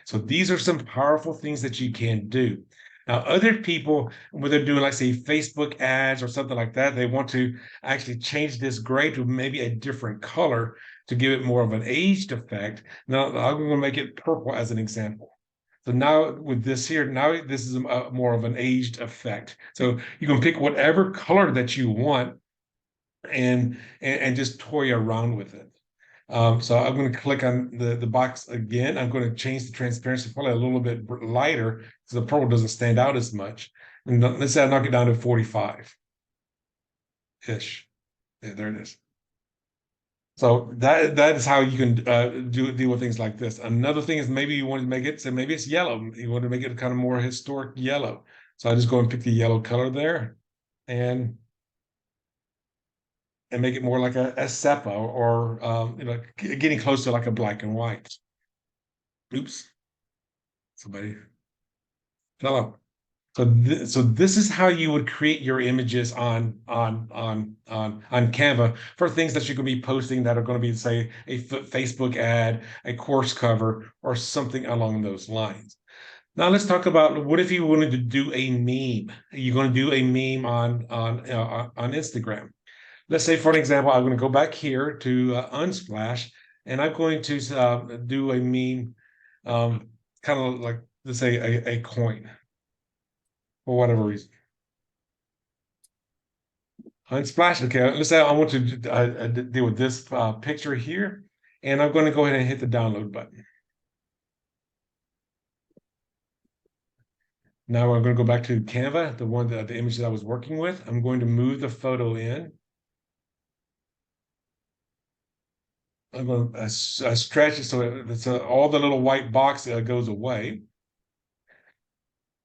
So these are some powerful things that you can do. Now, other people, when they're doing, like, say, Facebook ads or something like that, they want to actually change this gray to maybe a different color to give it more of an aged effect. Now, I'm going to make it purple as an example. So now with this here, now this is more of an aged effect. So you can pick whatever color that you want and just toy around with it. So I'm going to click on the box again. I'm going to change the transparency probably a little bit lighter because the purple doesn't stand out as much. And let's say I knock it down to 45-ish. Yeah, there it is. So that is how you can deal with things like this. Another thing is maybe you want to make it, say maybe it's yellow. You want to make it kind of more historic yellow. So I just go and pick the yellow color there and make it more like a sepia, or getting close to like a black and white. Oops, somebody fell out. So this is how you would create your images on Canva for things that you could be posting that are going to be, say, a Facebook ad, a course cover, or something along those lines. Now let's talk about, what if you wanted to do a meme? You're going to do a meme on Instagram. Let's say, for an example, I'm going to go back here to Unsplash, and I'm going to do a meme, kind of like, let's say, a coin, for whatever reason. Unsplash. Okay, let's say I want to deal with this picture here, and I'm going to go ahead and hit the download button. Now I'm going to go back to Canva, the image that I was working with. I'm going to move the photo in. I'm going to stretch it so it's all the little white box goes away.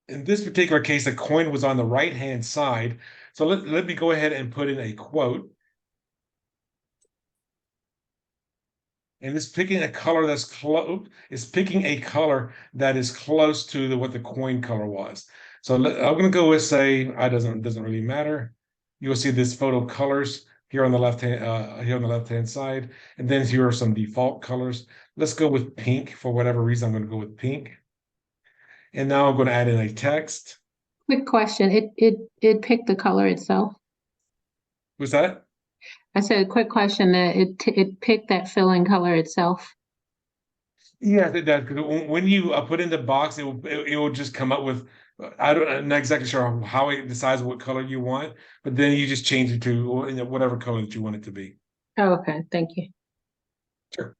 In this particular case, the coin was on the right-hand side. So let me go ahead and put in a quote. And it's picking a color that's close. It's picking a color that is close to what the coin color was. So I'm going to go with, say, doesn't really matter. You'll see this photo colors here on the left-hand side, and then here are some default colors. Let's go with pink. For whatever reason, I'm going to go with pink. And now I'm going to add in a text. Quick question. It picked the color itself. Was that? I said, quick question, that it picked that filling color itself. Yeah, it does. Because when you put in the box, it will just come up with, I'm not exactly sure how it decides what color you want, but then you just change it to whatever color that you want it to be. Oh, okay, thank you. Sure.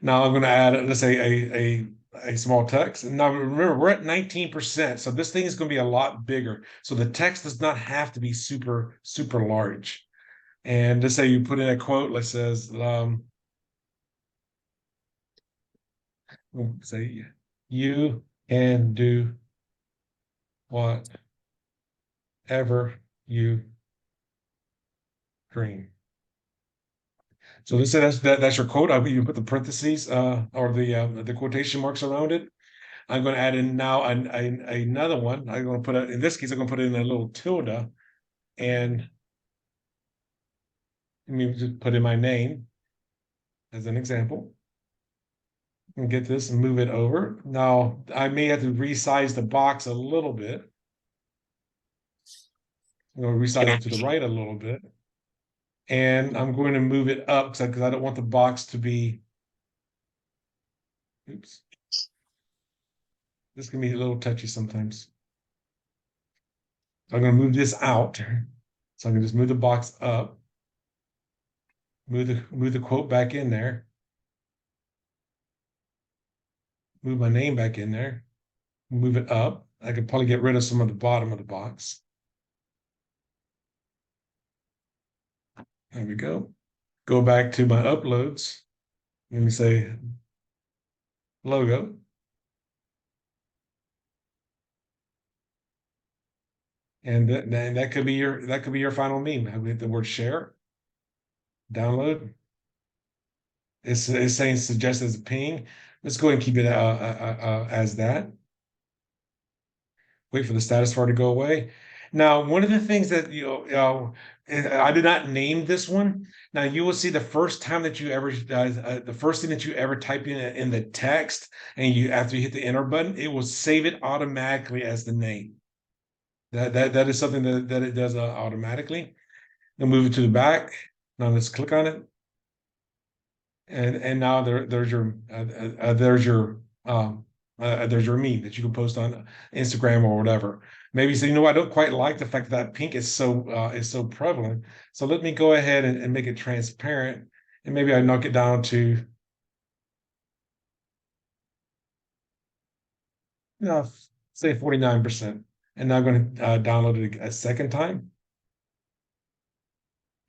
Now I'm going to add, let's say, a small text. And now remember, we're at 19%, so this thing is going to be a lot bigger. So the text does not have to be super, super large. And let's say you put in a quote that says, say, you can do whatever you dream. So this that's your quote. You put the parentheses or the quotation marks around it. I'm going to add in now another one. I'm going to put in this case, I'm going to put in a little tilde, and let me just put in my name as an example. And get this and move it over. Now I may have to resize the box a little bit. I'm going to resize it to the right a little bit. And I'm going to move it up because I don't want the box to be, oops. This can be a little touchy sometimes. So I'm going to move this out. So I can just move the box up, move the quote back in there, move my name back in there, move it up. I could probably get rid of some of the bottom of the box. There we go. Go back to my uploads. Let me say logo. And that could be your final meme. I hit the word share, download. It's saying suggest as a ping. Let's go ahead and keep it as that. Wait for the status bar to go away. Now, one of the things that I did not name this one. Now you will see the first time that you ever, the first thing that you ever type in the text, and you after you hit the enter button, it will save it automatically as the name. That is something that it does automatically. Then move it to the back. Now let's click on it, and now there's your meme that you can post on Instagram or whatever. Maybe you say, I don't quite like the fact that pink is so prevalent. So let me go ahead and make it transparent, and maybe I knock it down to say 49%. And now I'm going to download it a second time.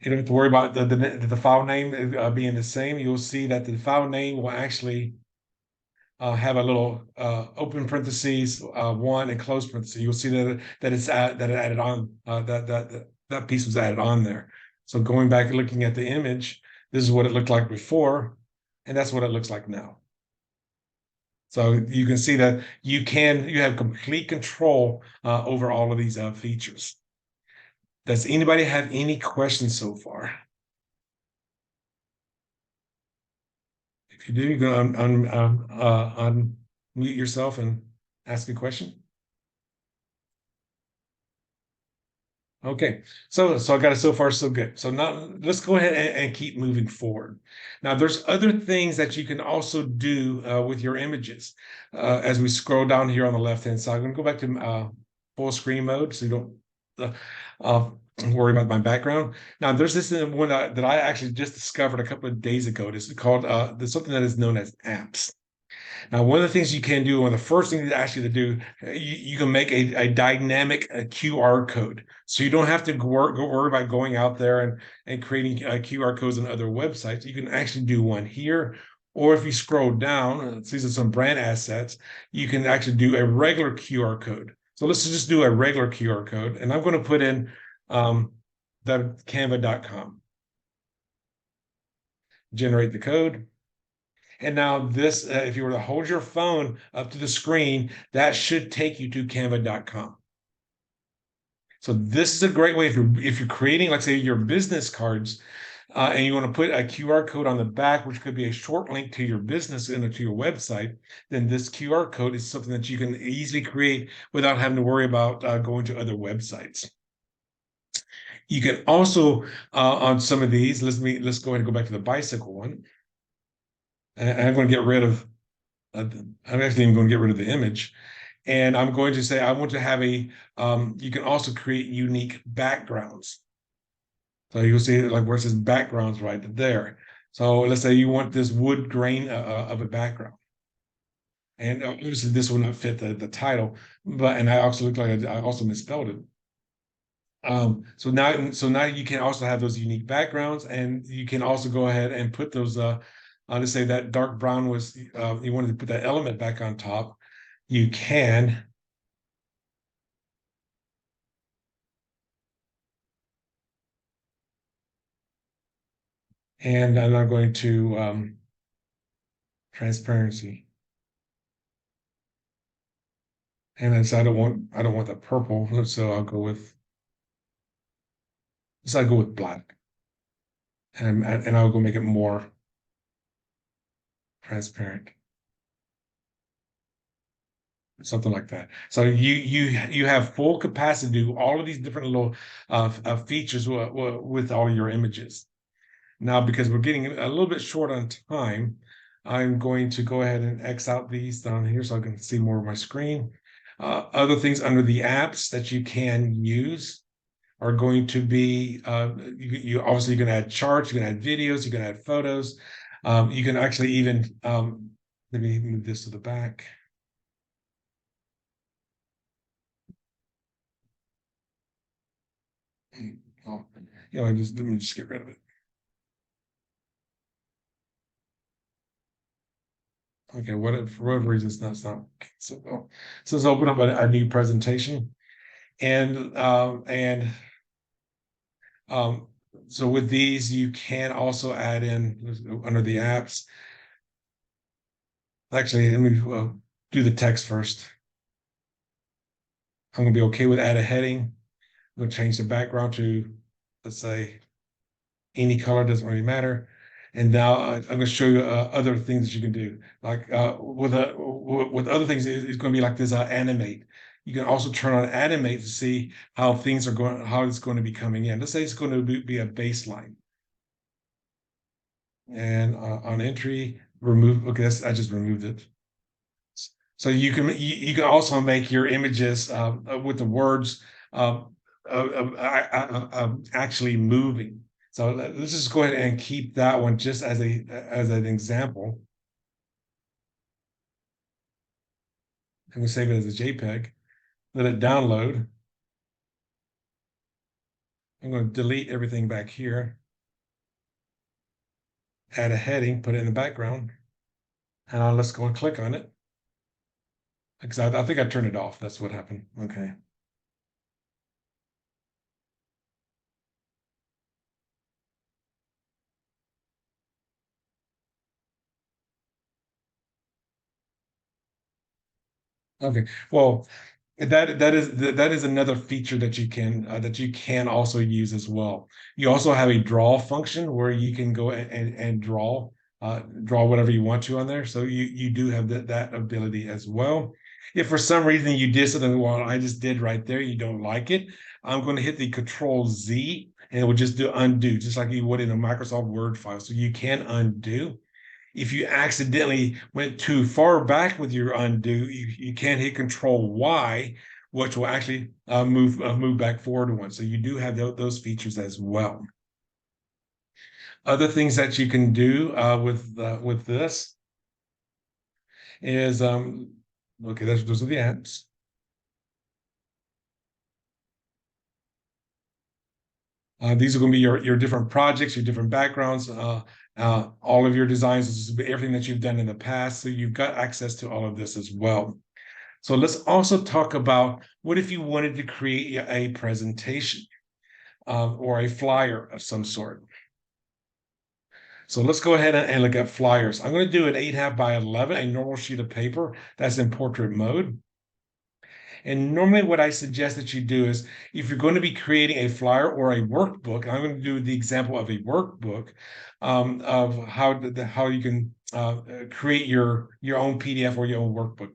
You don't have to worry about the file name being the same. You'll see that the file name will actually have a little open parentheses one and close parentheses. You'll see that it's that it added on that piece was added on there. So going back and looking at the image, this is what it looked like before, and that's what it looks like now. So you can see that you have complete control over all of these features. Does anybody have any questions so far? If you do, you go unmute yourself and ask a question. Okay, so I got it so far so good. So now let's go ahead and keep moving forward. Now there's other things that you can also do with your images. As we scroll down here on the left-hand side, I'm going to go back to full screen mode so you don't worry about my background. Now there's this one that I actually just discovered a couple of days ago. This is called there's something that is known as apps. Now, one of the things you can do, one of the first things to ask you to do, you can make a dynamic QR code. So you don't have to worry about going out there and creating QR codes on other websites. You can actually do one here. Or if you scroll down, these are some brand assets, you can actually do a regular QR code. So let's just do a regular QR code. And I'm going to put in the canva.com. Generate the code. And now this, if you were to hold your phone up to the screen, that should take you to canva.com. So this is a great way if you're creating, like say, your business cards, and you want to put a QR code on the back, which could be a short link to your business and to your website, then this QR code is something that you can easily create without having to worry about going to other websites. You can also, on some of these, let's go ahead and go back to the bicycle one. And I'm going to get rid of I'm actually even going to get rid of the image. And I'm going to say, I want to have you can also create unique backgrounds. So you'll see like where it says backgrounds right there. So let's say you want this wood grain of a background. And obviously this will not fit the title, and I also look like I also misspelled it. So now you can also have those unique backgrounds, and you can also go ahead and put those let's say that dark brown was you wanted to put that element back on top, you can. And I'm not going to transparency. And then so I don't want the purple, so I'll go with black. And I'll go make it more transparent. Something like that. So you have full capacity to do all of these different little features with all your images. Now, because we're getting a little bit short on time, I'm going to go ahead and X out these down here so I can see more of my screen. Other things under the apps that you can use are going to be, you obviously you can add charts, you can add videos, you can add photos. You can actually even, let me move this to the back. Oh, let me just get rid of it. Okay, for whatever reason, it's not. So let's open up a new presentation. And so with these, you can also add in under the apps. Actually, let me do the text first. I'm gonna be okay with add a heading. I'm gonna change the background to, let's say, any color, doesn't really matter. And now I'm going to show you other things that you can do. Like with other things, it's going to be like this animate. You can also turn on animate to see how things are going, how it's going to be coming in. Let's say it's going to be a baseline. And on entry, remove. Okay, I just removed it. So you can also make your images with the words actually moving. So let's just go ahead and keep that one just as an example. I'm gonna save it as a JPEG. Let it download. I'm going to delete everything back here. Add a heading, put it in the background, and let's go and click on it. Because I think I turned it off. That's what happened. Okay. Okay. Well, that is another feature that you can also use as well. You also have a draw function where you can go and draw whatever you want to on there. So you do have that ability as well. If for some reason you did something, well, I just did right there, you don't like it, I'm going to hit the Control Z and it will just do undo, just like you would in a Microsoft Word file. So you can undo. If you accidentally went too far back with your undo, you can hit Control Y, which will actually move back forward one. So you do have those features as well. Other things that you can do with this is okay. Those are the apps. These are going to be your different projects, your different backgrounds, all of your designs, this is everything that you've done in the past. So you've got access to all of this as well. So let's also talk about what if you wanted to create a presentation or a flyer of some sort. So let's go ahead and look at flyers. I'm going to do an 8.5 by 11, a normal sheet of paper that's in portrait mode. And normally what I suggest that you do is if you're going to be creating a flyer or a workbook, I'm going to do the example of a workbook of how you can create your own PDF or your own workbook.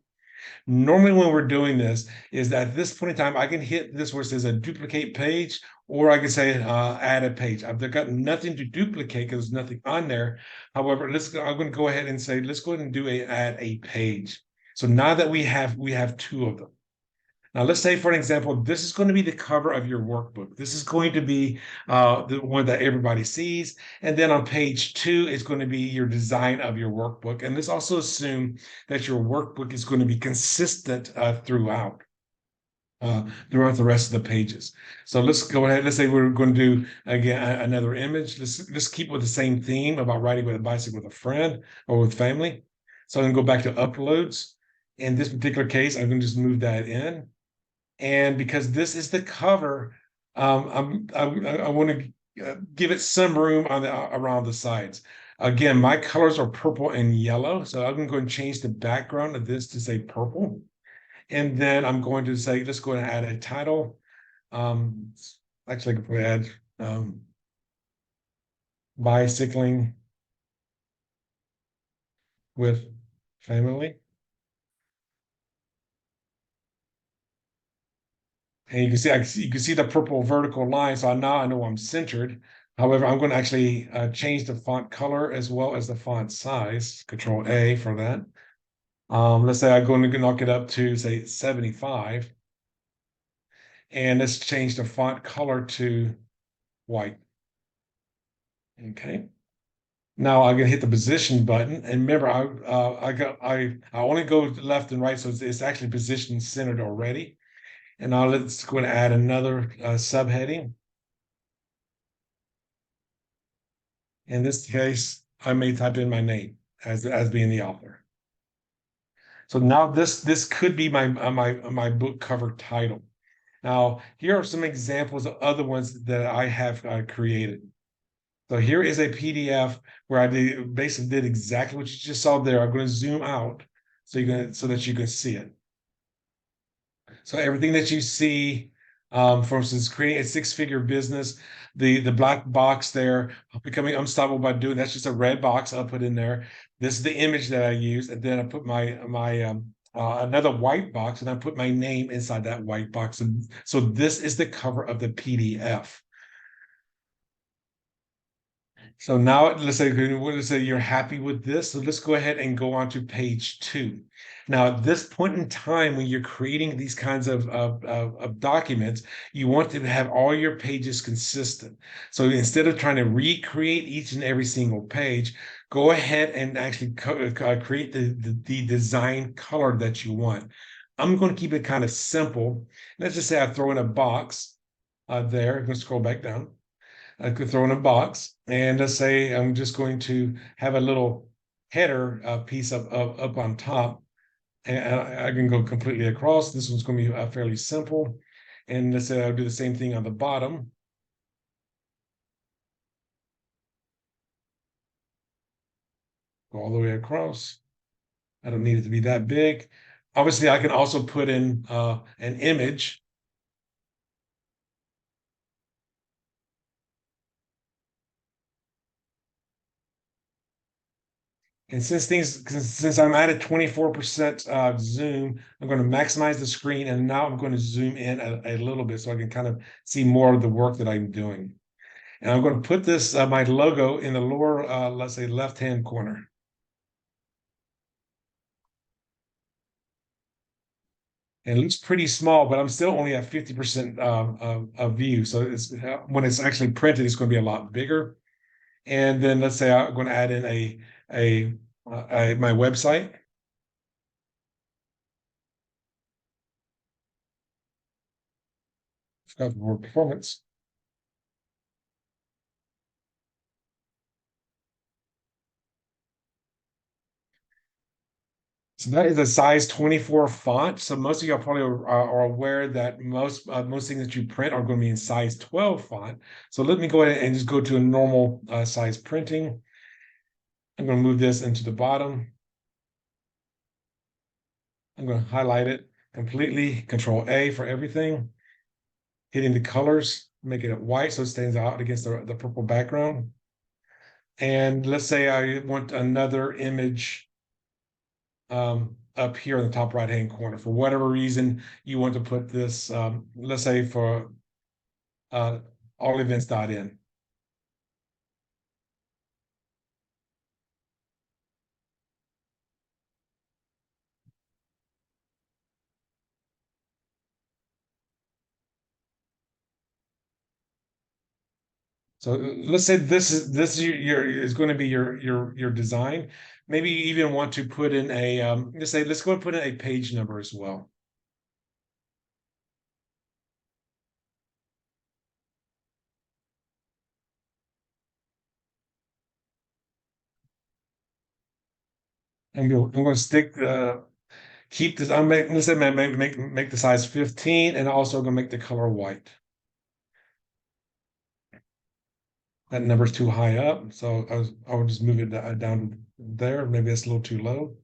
Normally when we're doing this is that at this point in time, I can hit this where it says a duplicate page, or I can say add a page. I've got nothing to duplicate because there's nothing on there. However, I'm going to go ahead and say, let's go ahead and do add a page. So now that we have two of them. Now, let's say, for an example, this is going to be the cover of your workbook. This is going to be the one that everybody sees. And then on page 2, it's going to be your design of your workbook. And let's also assume that your workbook is going to be consistent throughout the rest of the pages. So let's go ahead. Let's say we're going to do, again, another image. Let's keep with the same theme about riding with a bicycle with a friend or with family. So I'm going to go back to uploads. In this particular case, I'm going to just move that in. And because this is the cover, I want to give it some room on around the sides. Again, my colors are purple and yellow, so I'm going to go and change the background of this to say purple. And then I'm going to say, let's go ahead and add a title. Actually, I could add bicycling with family. And you can see the purple vertical line. So now I know I'm centered. However, I'm going to actually change the font color as well as the font size. Control A for that. Let's say I'm going to knock it up to say 75. And let's change the font color to white. Okay. Now I'm going to hit the position button. And remember, I only go left and right, so it's actually positioned centered already. And now let's go and add another subheading. In this case, I may type in my name as being the author. So now this could be my book cover title. Now here are some examples of other ones that I have created. So here is a PDF where I basically did exactly what you just saw there. I'm going to zoom out so that you can see it. So everything that you see, for instance, creating a six-figure business, the black box there, becoming unstoppable by doing, that's just a red box I'll put in there. This is the image that I use, and then I put my another white box, and I put my name inside that white box. And so this is the cover of the PDF. So now let's say you're happy with this. So let's go ahead and go on to page 2. Now, at this point in time, when you're creating these kinds of documents, you want to have all your pages consistent. So instead of trying to recreate each and every single page, go ahead and actually create the design color that you want. I'm going to keep it kind of simple. Let's just say I throw in a box there. I'm going to scroll back down. I could throw in a box, and let's say I'm just going to have a little header piece up on top, and I can go completely across. This one's going to be fairly simple, and let's say I'll do the same thing on the bottom. Go all the way across. I don't need it to be that big. Obviously, I can also put in an image. And since I'm at a 24% zoom, I'm going to maximize the screen, and now I'm going to zoom in a little bit so I can kind of see more of the work that I'm doing. And I'm going to put this my logo in the lower, let's say, left-hand corner. And it looks pretty small, but I'm still only at 50% of view. So it's when it's actually printed, it's going to be a lot bigger. And then let's say I'm going to add in my website. Forgot more performance. So that is a size 24 font. So most of you probably are aware that most things that you print are going to be in size 12 font. So let me go ahead and just go to a normal size printing. I'm going to move this into the bottom. I'm going to highlight it completely, Control A for everything. Hitting the colors, making it white so it stands out against the purple background. And let's say I want another image up here in the top right hand corner. For whatever reason, you want to put this, let's say for allevents.in. So let's say this is is going to be your design. Maybe you even want to put in a let's go and put in a page number as well. I'm going to stick keep this. I'm making let's say make the size 15, and also going to make the color white. That number's too high up, so I would just move it down there. Maybe that's a little too low.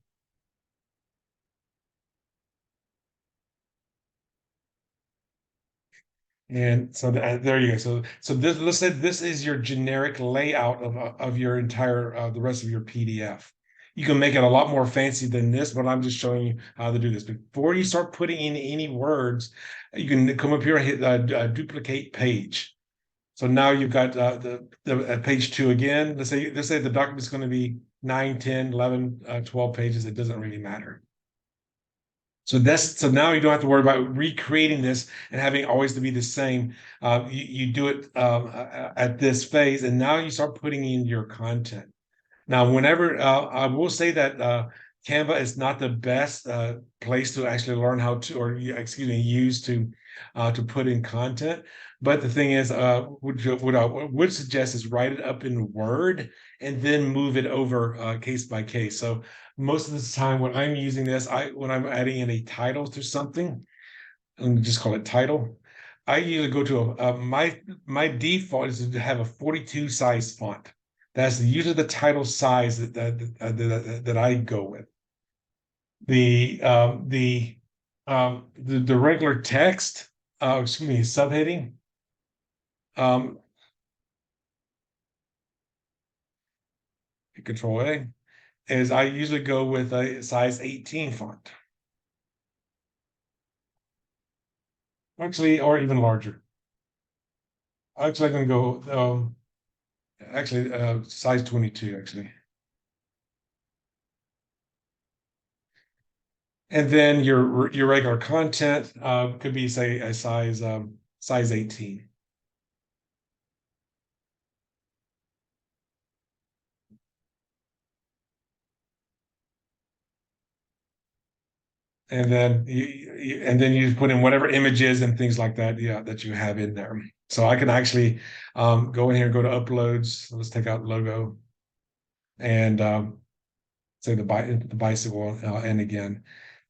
And so there you go. So this, let's say this is your generic layout of your entire the rest of your PDF. You can make it a lot more fancy than this, but I'm just showing you how to do this. Before you start putting in any words, you can come up here and hit duplicate page. So now you've got the page 2 again. Let's say the document is going to be 9, 10, 11, 12 pages. It doesn't really matter. So now you don't have to worry about recreating this and having always to be the same. You do it at this phase, and now you start putting in your content. Now, whenever I will say that Canva is not the best place to actually learn how to, or excuse me, use to put in content. But the thing is, what I would suggest is write it up in Word and then move it over case by case. So most of the time when I'm using this, when I'm adding in a title to something, and just call it title, I usually go to my default is to have a 42 size font. That's usually the title size that I go with. The regular text, excuse me, subheading. Control A is I usually go with a size 18 font. Actually, or even larger. Actually, I'm gonna go size 22 actually. And then your regular content could be say a size 18. And then you put in whatever images and things like that, yeah, that you have in there. So I can actually go in here and go to uploads. Let's take out logo and say the bicycle and again,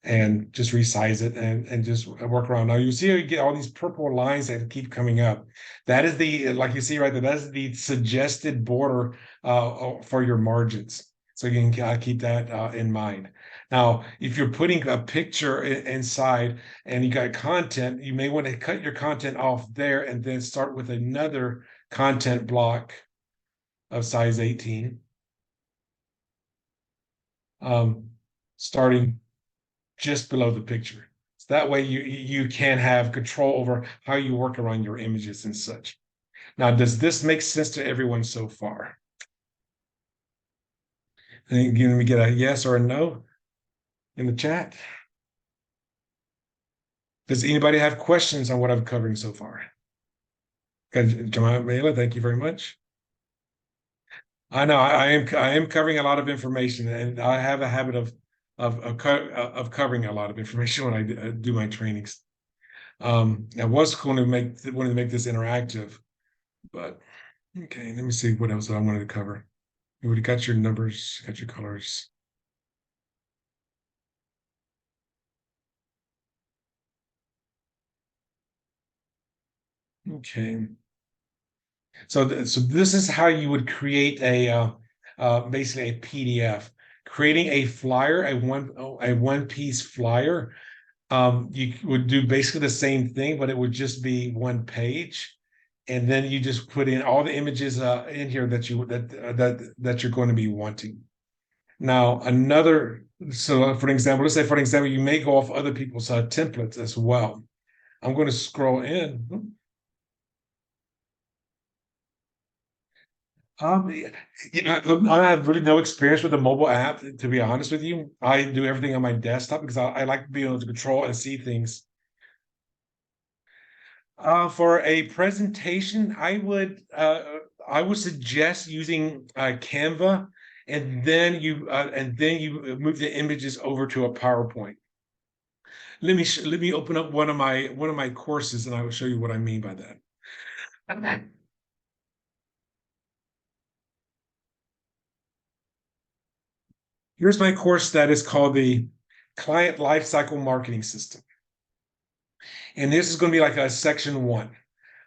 and just resize it and just work around. Now you see you get all these purple lines that keep coming up. That is the, like you see right there, that's the suggested border for your margins. So you can keep that in mind. Now, if you're putting a picture inside and you got content, you may want to cut your content off there and then start with another content block of size 18. Starting just below the picture. So that way you can have control over how you work around your images and such. Now, does this make sense to everyone so far? And can we get a yes or a no in the chat? Does anybody have questions on what I'm covering so far? Jamila, thank you very much. I know I am covering a lot of information, and I have a habit of covering a lot of information when I do my trainings. I was going to wanted to make this interactive, but okay, let me see what else I wanted to cover. You already got your numbers, got your colors. Okay. So this is how you would create basically a PDF. Creating a flyer, a one piece flyer. You would do basically the same thing, but it would just be one page, and then you just put in all the images in here that you're going to be wanting. Now, so for example, let's say for example, you may go off other people's templates as well. I'm going to scroll in. I have really no experience with the mobile app, to be honest with you. I do everything on my desktop because I like to be able to control and see things. For a presentation, I would suggest using Canva, and then you move the images over to a PowerPoint. Let me open up one of my courses, and I will show you what I mean by that. Here's my course that is called the Client Lifecycle Marketing System. And this is going to be like a section 1.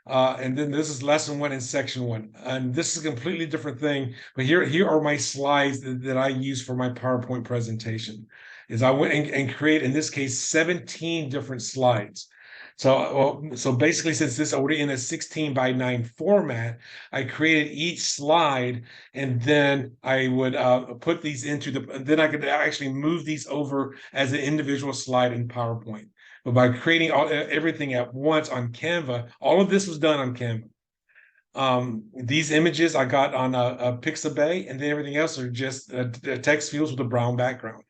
And then this is lesson 1 in section 1. And this is a completely different thing. But here are my slides that I use for my PowerPoint presentation. Is I went and create, in this case, 17 different slides. So basically, since this is already in a 16:9 format, I created each slide, and then I would put these then I could actually move these over as an individual slide in PowerPoint. But by creating everything at once on Canva, all of this was done on Canva. These images I got on a Pixabay, and then everything else are just text fields with a brown background.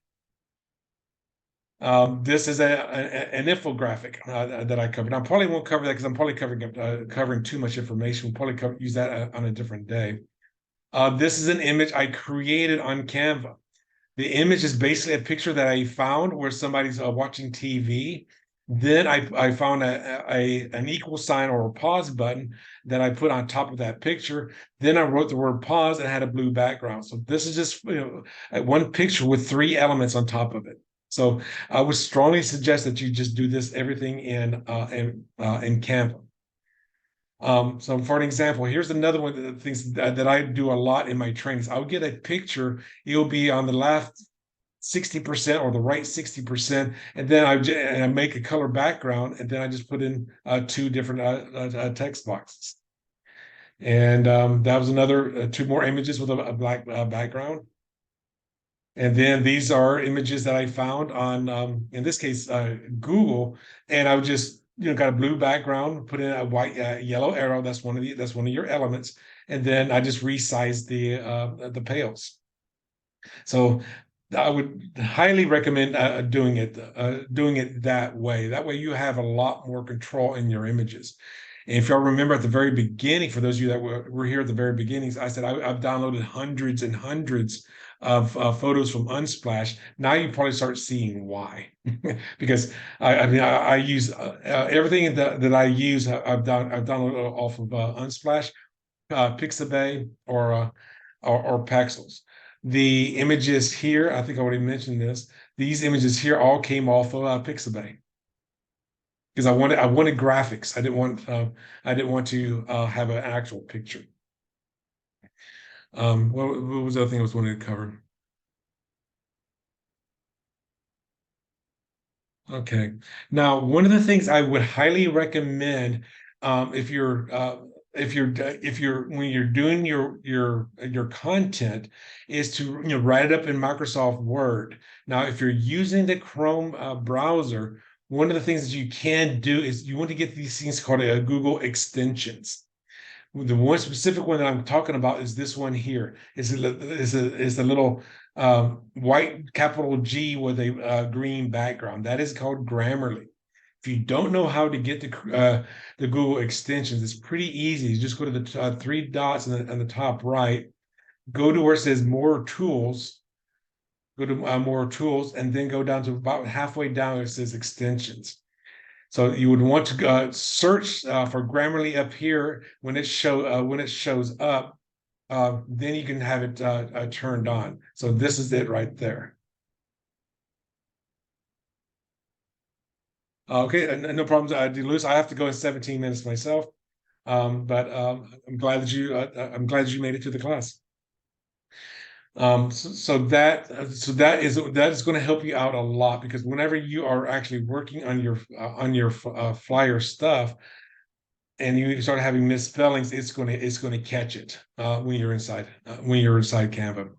This is an infographic that I covered. I probably won't cover that because I'm probably covering too much information. We'll probably use that on a different day. This is an image I created on Canva. The image is basically a picture that I found where somebody's watching TV. Then I found an equal sign or a pause button that I put on top of that picture. Then I wrote the word pause and had a blue background. So this is just one picture with 3 elements on top of it. So I would strongly suggest that you just do everything in Canva. So for an example, here's another one of the things that I do a lot in my trainings. I'll get a picture, it'll be on the left 60% or the right 60%, and then I make a color background, and then I just put in two different text boxes. And that was another two more images with a black background. And then these are images that I found on, in this case, Google, and I would just, got a blue background, put in a white, yellow arrow. That's one of your elements, and then I just resized the pails. So I would highly recommend doing it that way. That way you have a lot more control in your images. And if y'all remember at the very beginning, for those of you that were here at the very beginnings, I said I've downloaded hundreds and hundreds of photos from Unsplash. Now you probably start seeing why, because I use everything that I use. I've downloaded off of Unsplash, Pixabay, or Pexels. The images here, I think I already mentioned this. These images here all came off of Pixabay because I wanted graphics. I didn't want to have an actual picture. What was the other thing I was wanting to cover? Okay. Now, one of the things I would highly recommend, if you're when you're doing your content, is to write it up in Microsoft Word. Now, if you're using the Chrome browser, one of the things that you can do is you want to get these things called Google extensions. The one specific one that I'm talking about is this one here. Is the little white capital G with a green background. That is called Grammarly. If you don't know how to get the Google extensions, it's pretty easy. You just go to the three dots on the top right, go to where it says More Tools, go to More Tools, and then go down to about halfway down where it says Extensions. So you would want to search for Grammarly up here when it shows up. Then you can have it turned on. So this is it right there. Okay, no problems, Deleuze. I have to go in 17 minutes myself, but I'm glad you made it to the class. So that is going to help you out a lot, because whenever you are actually working on your flyer stuff, and you start having misspellings, it's going to catch it when you're inside Canva.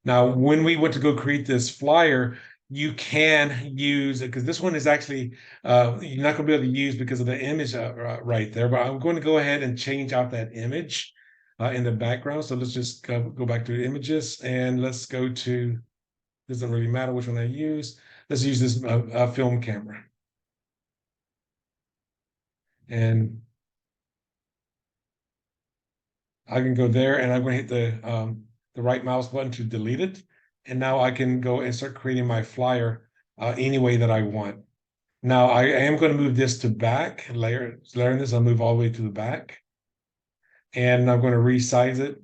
Now, when we went to go create this flyer, you can use it, because this one is actually you're not going to be able to use because of the image right there. But I'm going to go ahead and change out that image in the background. So let's just go back to the images, and let's go to, doesn't really matter which one I use. Let's use this film camera. And I can go there, and I'm going to hit the right mouse button to delete it. And now I can go and start creating my flyer any way that I want. Now I am going to move this to back, layering this. I'll move all the way to the back. And I'm going to resize it.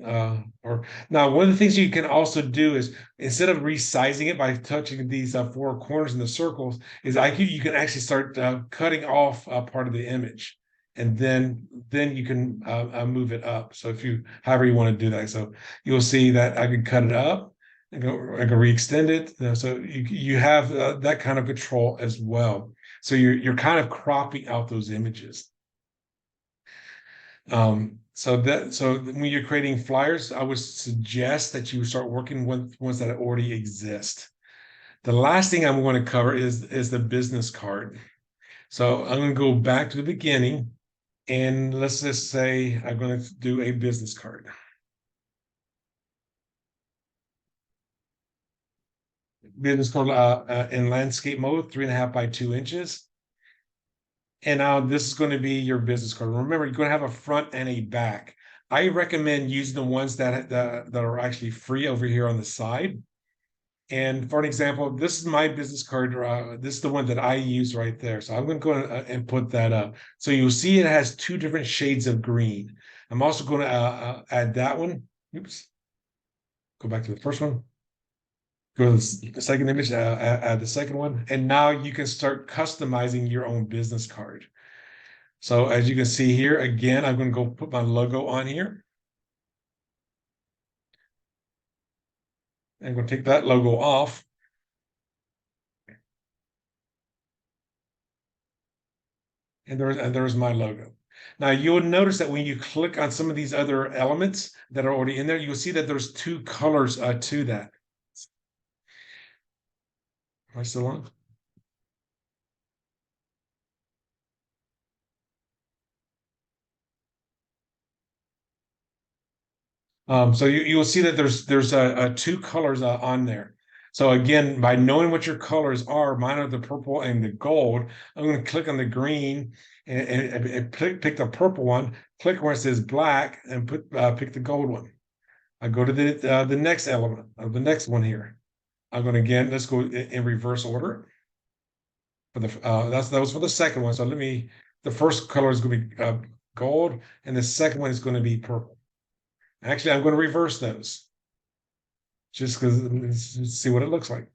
Or now, one of the things you can also do is, instead of resizing it by touching these four corners in the circles, is you can actually start cutting off part of the image, and then you can move it up. So however you want to do that, so you'll see that I can cut it up. I can re-extend it. So you have that kind of control as well. So you're kind of cropping out those images. So when you're creating flyers, I would suggest that you start working with ones that already exist. The last thing I'm going to cover is the business card. So I'm going to go back to the beginning, and let's just say I'm going to do a business card. Business card in landscape mode, 3.5 by 2 inches. And now this is going to be your business card. Remember, you're going to have a front and a back. I recommend using the ones that are actually free over here on the side. And for an example, this is my business card. This is the one that I use right there. So I'm going to go and put that up. So you'll see it has two different shades of green. I'm also going to add that one. Oops. Go back to the first one. Go to the second image, add the second one. And now you can start customizing your own business card. So as you can see here, again, I'm going to go put my logo on here. I'm going to take that logo off. And there's my logo. Now you'll notice that when you click on some of these other elements that are already in there, you'll see that there's two colors to that. Am I still on? So you'll see that there's two colors on there. So again, by knowing what your colors are, mine are the purple and the gold. I'm going to click on the green and pick the purple one. Click where it says black and pick the gold one. I go to the next element of the next one here. I'm going to again, let's go in reverse order. For the that was for the second one. So the first color is going to be gold, and the second one is going to be purple. Actually, I'm going to reverse those just because see what it looks like.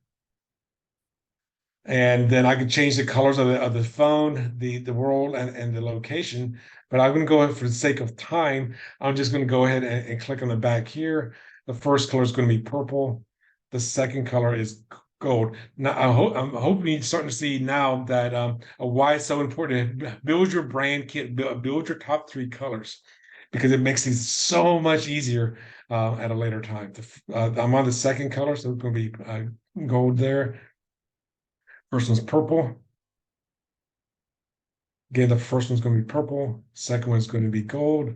And then I can change the colors of the phone, the world, and the location. But I'm going to go ahead for the sake of time. I'm just going to go ahead and click on the back here. The first color is going to be purple. The second color is gold. Now I'm hoping you're starting to see now that why it's so important to build your brand kit, build your top three colors, because it makes these so much easier at a later time. I'm on the second color, so it's going to be gold there. First one's purple. Again, the first one's going to be purple. Second one's going to be gold.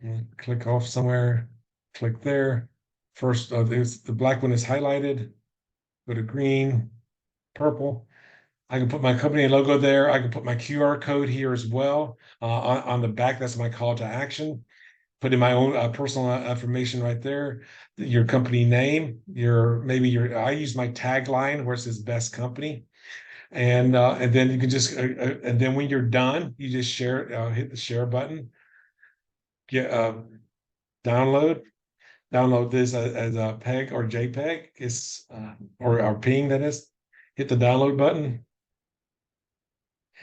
And click off somewhere. Click there. First, the black one is highlighted. Go to green, purple. I can put my company logo there. I can put my QR code here as well on the back. That's my call to action. Put in my own personal information right there. Your company name. I use my tagline where it says best company. And then you can just and then when you're done, you just hit the share button, get download this as a peg or JPEG or ping, that is. Hit the download button,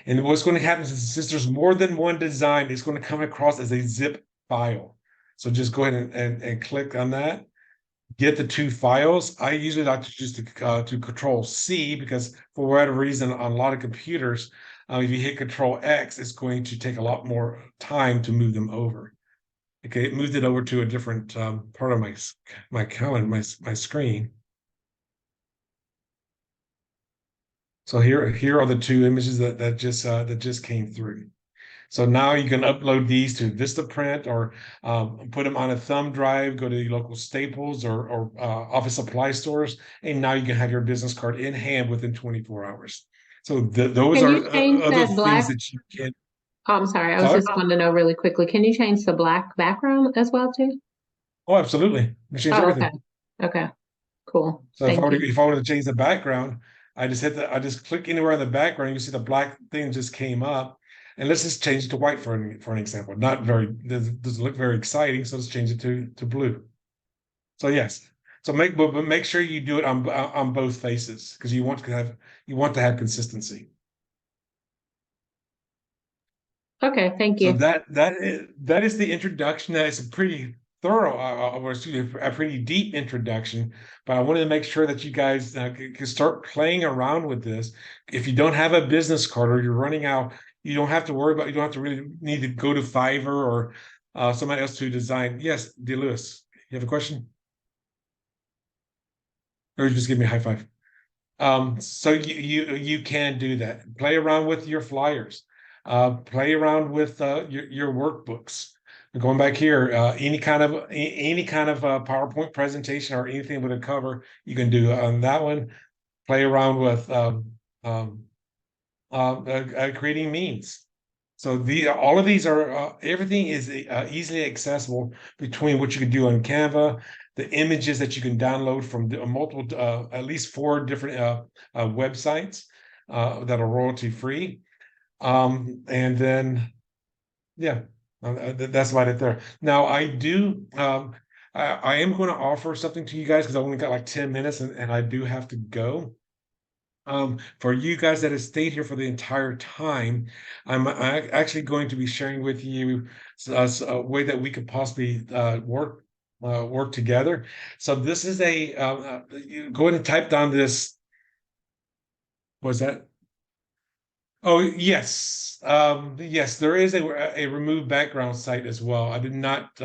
and what's going to happen is, since there's more than one design, it's going to come across as a zip file. So just go ahead and click on that. Get the two files. I usually like to just to Control C, because for whatever reason on a lot of computers, if you hit Control X, it's going to take a lot more time to move them over. Okay, it moved it over to a different part of my calendar, my screen. So here are the two images that just came through. So now you can upload these to Vistaprint or put them on a thumb drive, go to your local Staples or office supply stores, and now you can have your business card in hand within 24 hours. So those Can are you change other that things black? that you can. Oh, I'm sorry. I was Sorry? just wanting to know really quickly. Can you change the black background as well too? Oh, absolutely. We change Oh, okay. everything. Okay. Cool. So Thank you. if I were to change the background, I just click anywhere in the background. You see the black thing just came up. And let's just change it to white for an example. Not very, doesn't look very exciting. So let's change it to blue. So yes. So but make sure you do it on both faces, because you want to have consistency. Okay. Thank So you. that is the introduction. That is a pretty thorough, or excuse me, a pretty deep introduction. But I wanted to make sure that you guys can start playing around with this. If you don't have a business card or you're running out, you don't have to worry about. You don't have to really need to go to Fiverr or somebody else to design. Yes, D. Lewis, you have a question, or you just give me a high five. So you can do that. Play around with your flyers. Play around with your workbooks. Going back here, any kind of PowerPoint presentation or anything with a cover, you can do on that one. Play around with um, creating memes. So all of these are everything is easily accessible between what you can do on Canva, the images that you can download from multiple, at least 4 different websites that are royalty free, and then yeah, that's about it there. Now I do. I am going to offer something to you guys because I only got like 10 minutes, and I do have to go. For you guys that have stayed here for the entire time, I'm actually going to be sharing with you a way that we could possibly work together. So this is you go ahead and type down this. Was that? Oh, yes. Yes, there is a remove background site as well. I did not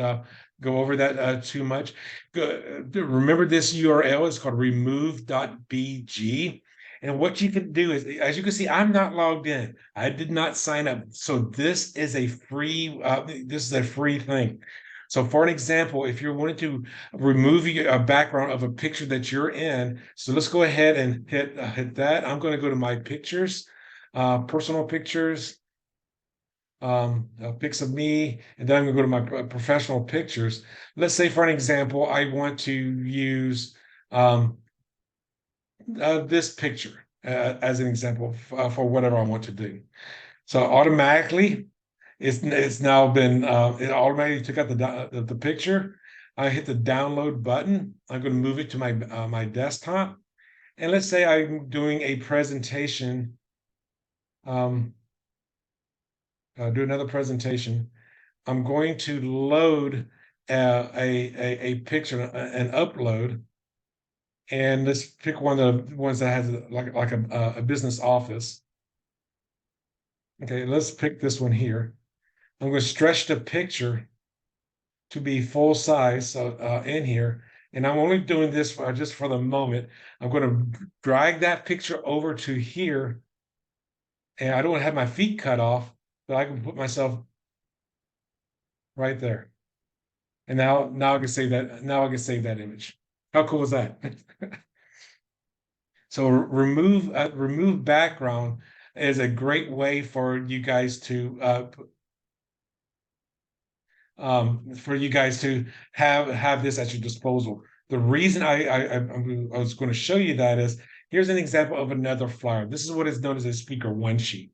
go over that too much. Remember this URL is called remove.bg. And what you can do is, as you can see, I'm not logged in. I did not sign up. So this is a free thing. So for an example, if you're wanting to remove a background of a picture that you're in, so let's go ahead and hit that. I'm going to go to my pictures, personal pictures, pics of me, and then I'm gonna go to my professional pictures. Let's say, for an example, I want to use um, this picture as an example for whatever I want to do. So automatically, it's now been it automatically took out the picture. I hit the download button. I'm going to move it to my desktop, and let's say I'm doing a presentation. Um, do another presentation. I'm going to load a picture and upload, and let's pick one of the ones that has like a business office. Okay, let's pick this one here. I'm going to stretch the picture to be full size in here, and I'm only doing this just for the moment. I'm going to drag that picture over to here, and I don't have my feet cut off, but I can put myself right there. And now I can save that. Now I can save that image. How cool is that? So remove background is a great way for you guys to have this at your disposal. The reason I was going to show you that is, here's an example of another flyer. This is what is known as a speaker one sheet.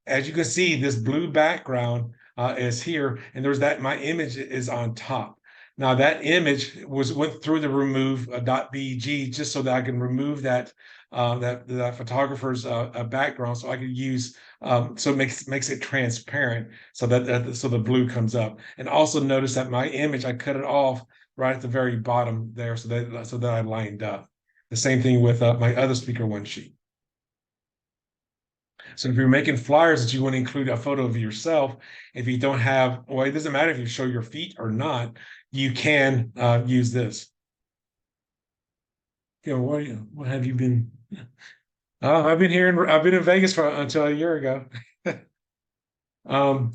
As you can see, this blue background is here, and there's that my image is on top. Now that image went through the remove .bg just so that I can remove that photographer's background, so I could use so it makes it transparent, so so the blue comes up. And also notice that my image, I cut it off right at the very bottom there, so that I lined up. The same thing with my other speaker one sheet. So if you're making flyers that you want to include a photo of yourself, if you don't have, well, it doesn't matter if you show your feet or not, you can use this. You know, what have you been? Oh, I've been in Vegas until a year ago.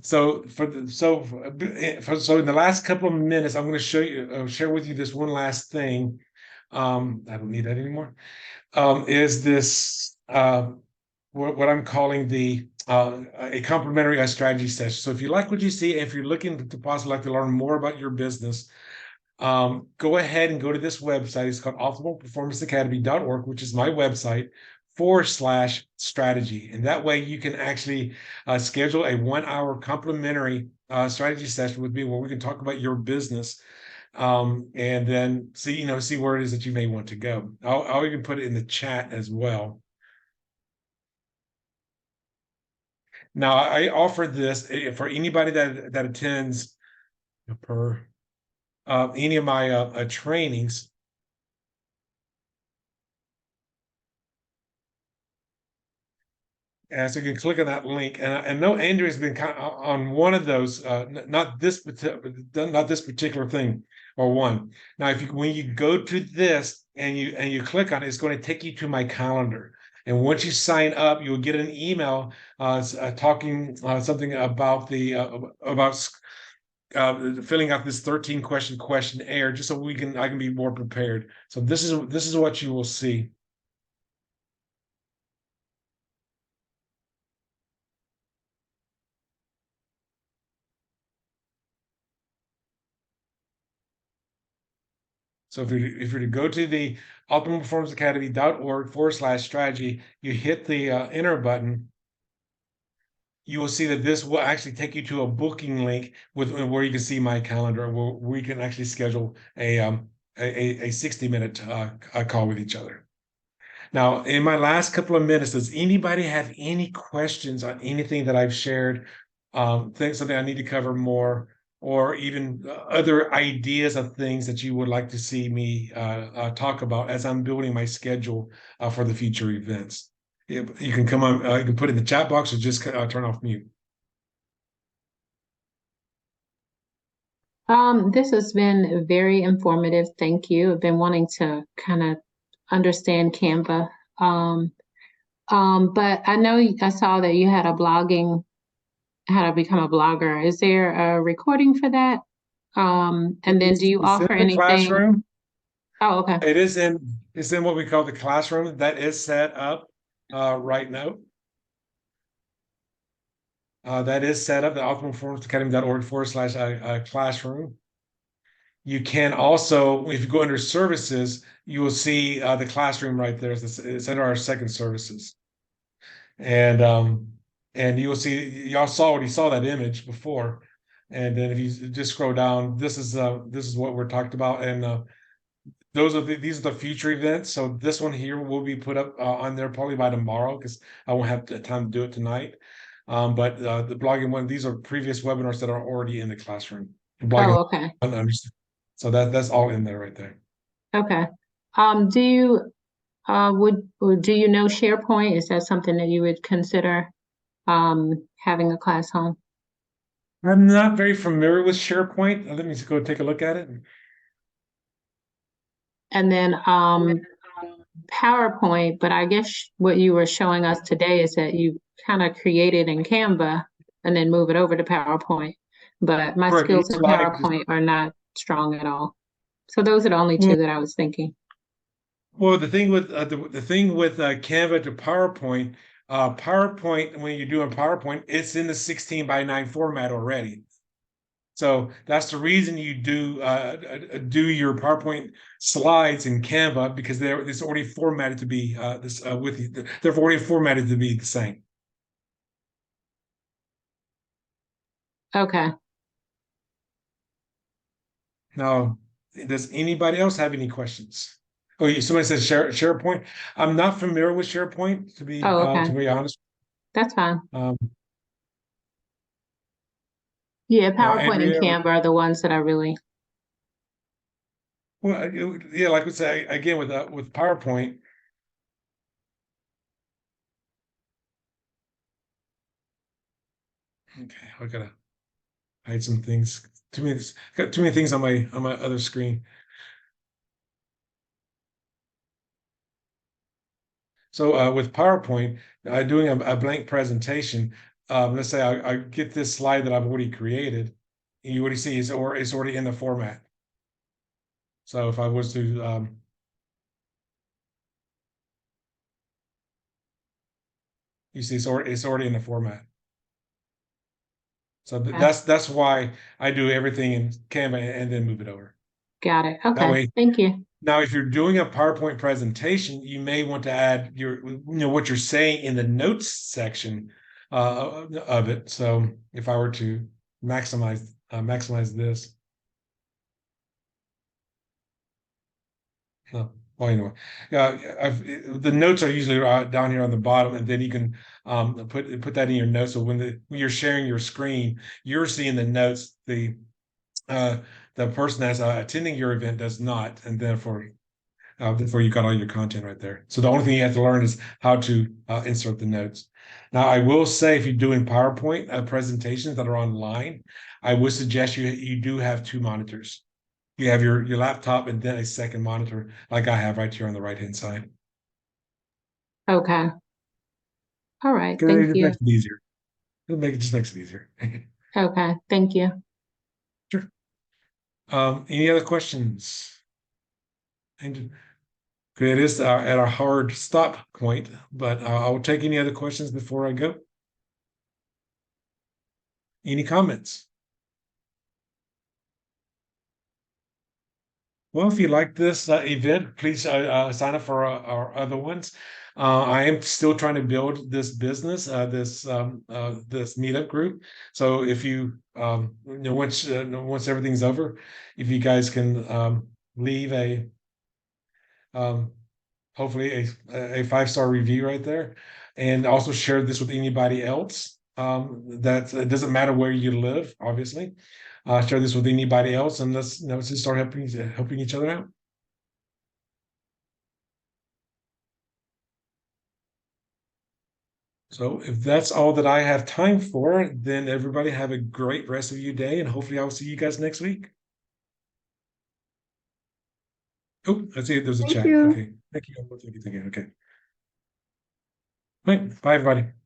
So in the last couple of minutes, I'm going to share with you this one last thing. I don't need that anymore. Is this what I'm calling a complimentary strategy session. So if you like what you see, if you're looking to possibly like to learn more about your business, go ahead and go to this website. It's called optimalperformanceacademy.org, which is my website /strategy. And that way you can actually schedule a 1 hour complimentary strategy session with me where we can talk about your business, and then see where it is that you may want to go. I'll even put it in the chat as well. Now, I offer this for anybody that attends per any of my trainings. And so you can click on that link, and I know Andrea's been on one of those, not this particular thing or one. Now, when you go to this and you click on it, it's going to take you to my calendar. And once you sign up, you'll get an email talking something about filling out this 13-question questionnaire, just so I can be more prepared. So this is what you will see. So if you're to go to the optimalperformanceacademy.org /strategy, you hit the enter button, you will see that this will actually take you to a booking link where you can see my calendar, where we can actually schedule a 60-minute call with each other. Now, in my last couple of minutes, does anybody have any questions on anything that I've shared? Think something I need to cover more, or even other ideas of things that you would like to see me talk about as I'm building my schedule for the future events. You can come on, you can put it in the chat box or just turn off mute. This has been very informative. Thank you. I've been wanting to kind of understand Canva. But I know I saw that you had a blogging, how to become a blogger. Is there a recording for that? And then do you It's in offer the anything? classroom. Oh, okay. It's in what we call the classroom. That is set up right now. That is set up, the optimalperformanceacademy.org/classroom. You can also, if you go under services, you will see the classroom right there. It's under our second services. And you will see, y'all already saw that image before. And then if you just scroll down, this is what we're talked about. And these are the future events. So this one here will be put up on there probably by tomorrow because I won't have time to do it tonight. But the blogging one, these are previous webinars that are already in the classroom. Blogging Oh, okay. So that's all in there right there. Okay. Do you do you know SharePoint? Is that something that you would consider having a class on? I'm not very familiar with SharePoint. Let me just go take a look at it. And then PowerPoint, but I guess what you were showing us today is that you kind of create it in Canva and then move it over to PowerPoint. But my Correct. skills Each in slide, PowerPoint are not strong at all. So those are the only two that I was thinking. well, the thing with Canva to PowerPoint, PowerPoint when you're doing PowerPoint, it's in the 16:9 format already. So that's the reason you do your PowerPoint slides in Canva because it's already formatted to be they're already formatted to be the same. Okay. Now, does anybody else have any questions? Oh, somebody says SharePoint. I'm not familiar with SharePoint Oh, okay. to be honest. That's fine. Yeah, PowerPoint and Andrea, Canva are the ones that I really. well, yeah, like we say again with PowerPoint. Okay, I gotta hide some things. Got too many things on my other screen. So with PowerPoint, doing a blank presentation, let's say I get this slide that I've already created, and you already see it's already in the format. So if I was to you see it's already in the format. So that's why I do everything in Canva and then move it over. Got it. That Okay. way, Thank you. now if you're doing a PowerPoint presentation, you may want to add what you're saying in the notes section of it. So if I were to maximize this. No. Well, anyway, the notes are usually down here on the bottom, and then you can put that in your notes. So when you're sharing your screen, you're seeing the notes. Uh, the person that's attending your event does not, and therefore you got all your content right there. So the only thing you have to learn is how to insert the notes. Now, I will say if you're doing PowerPoint presentations that are online, I would suggest you do have two monitors. You have your laptop and then a second monitor, like I have right here on the right-hand side. Okay. All right. Because it Thank just you. makes it easier. It just makes it easier. Okay. Thank you. Sure. Any other questions? And it is at a hard stop point, but I'll take any other questions before I go. Any comments? Well, if you like this event, please sign up for our other ones. I am still trying to build this business, this meetup group. So if once everything's over, if you guys can leave a hopefully a 5-star review right there, and also share this with anybody else. That it doesn't matter where you live, obviously. Share this with anybody else, and let's just start helping each other out. So if that's all that I have time for, then everybody have a great rest of your day, and hopefully I'll see you guys next week. Oh, I see there's a Thank chat. you. Okay. Thank you. Thank you. Okay. Right. Bye, everybody.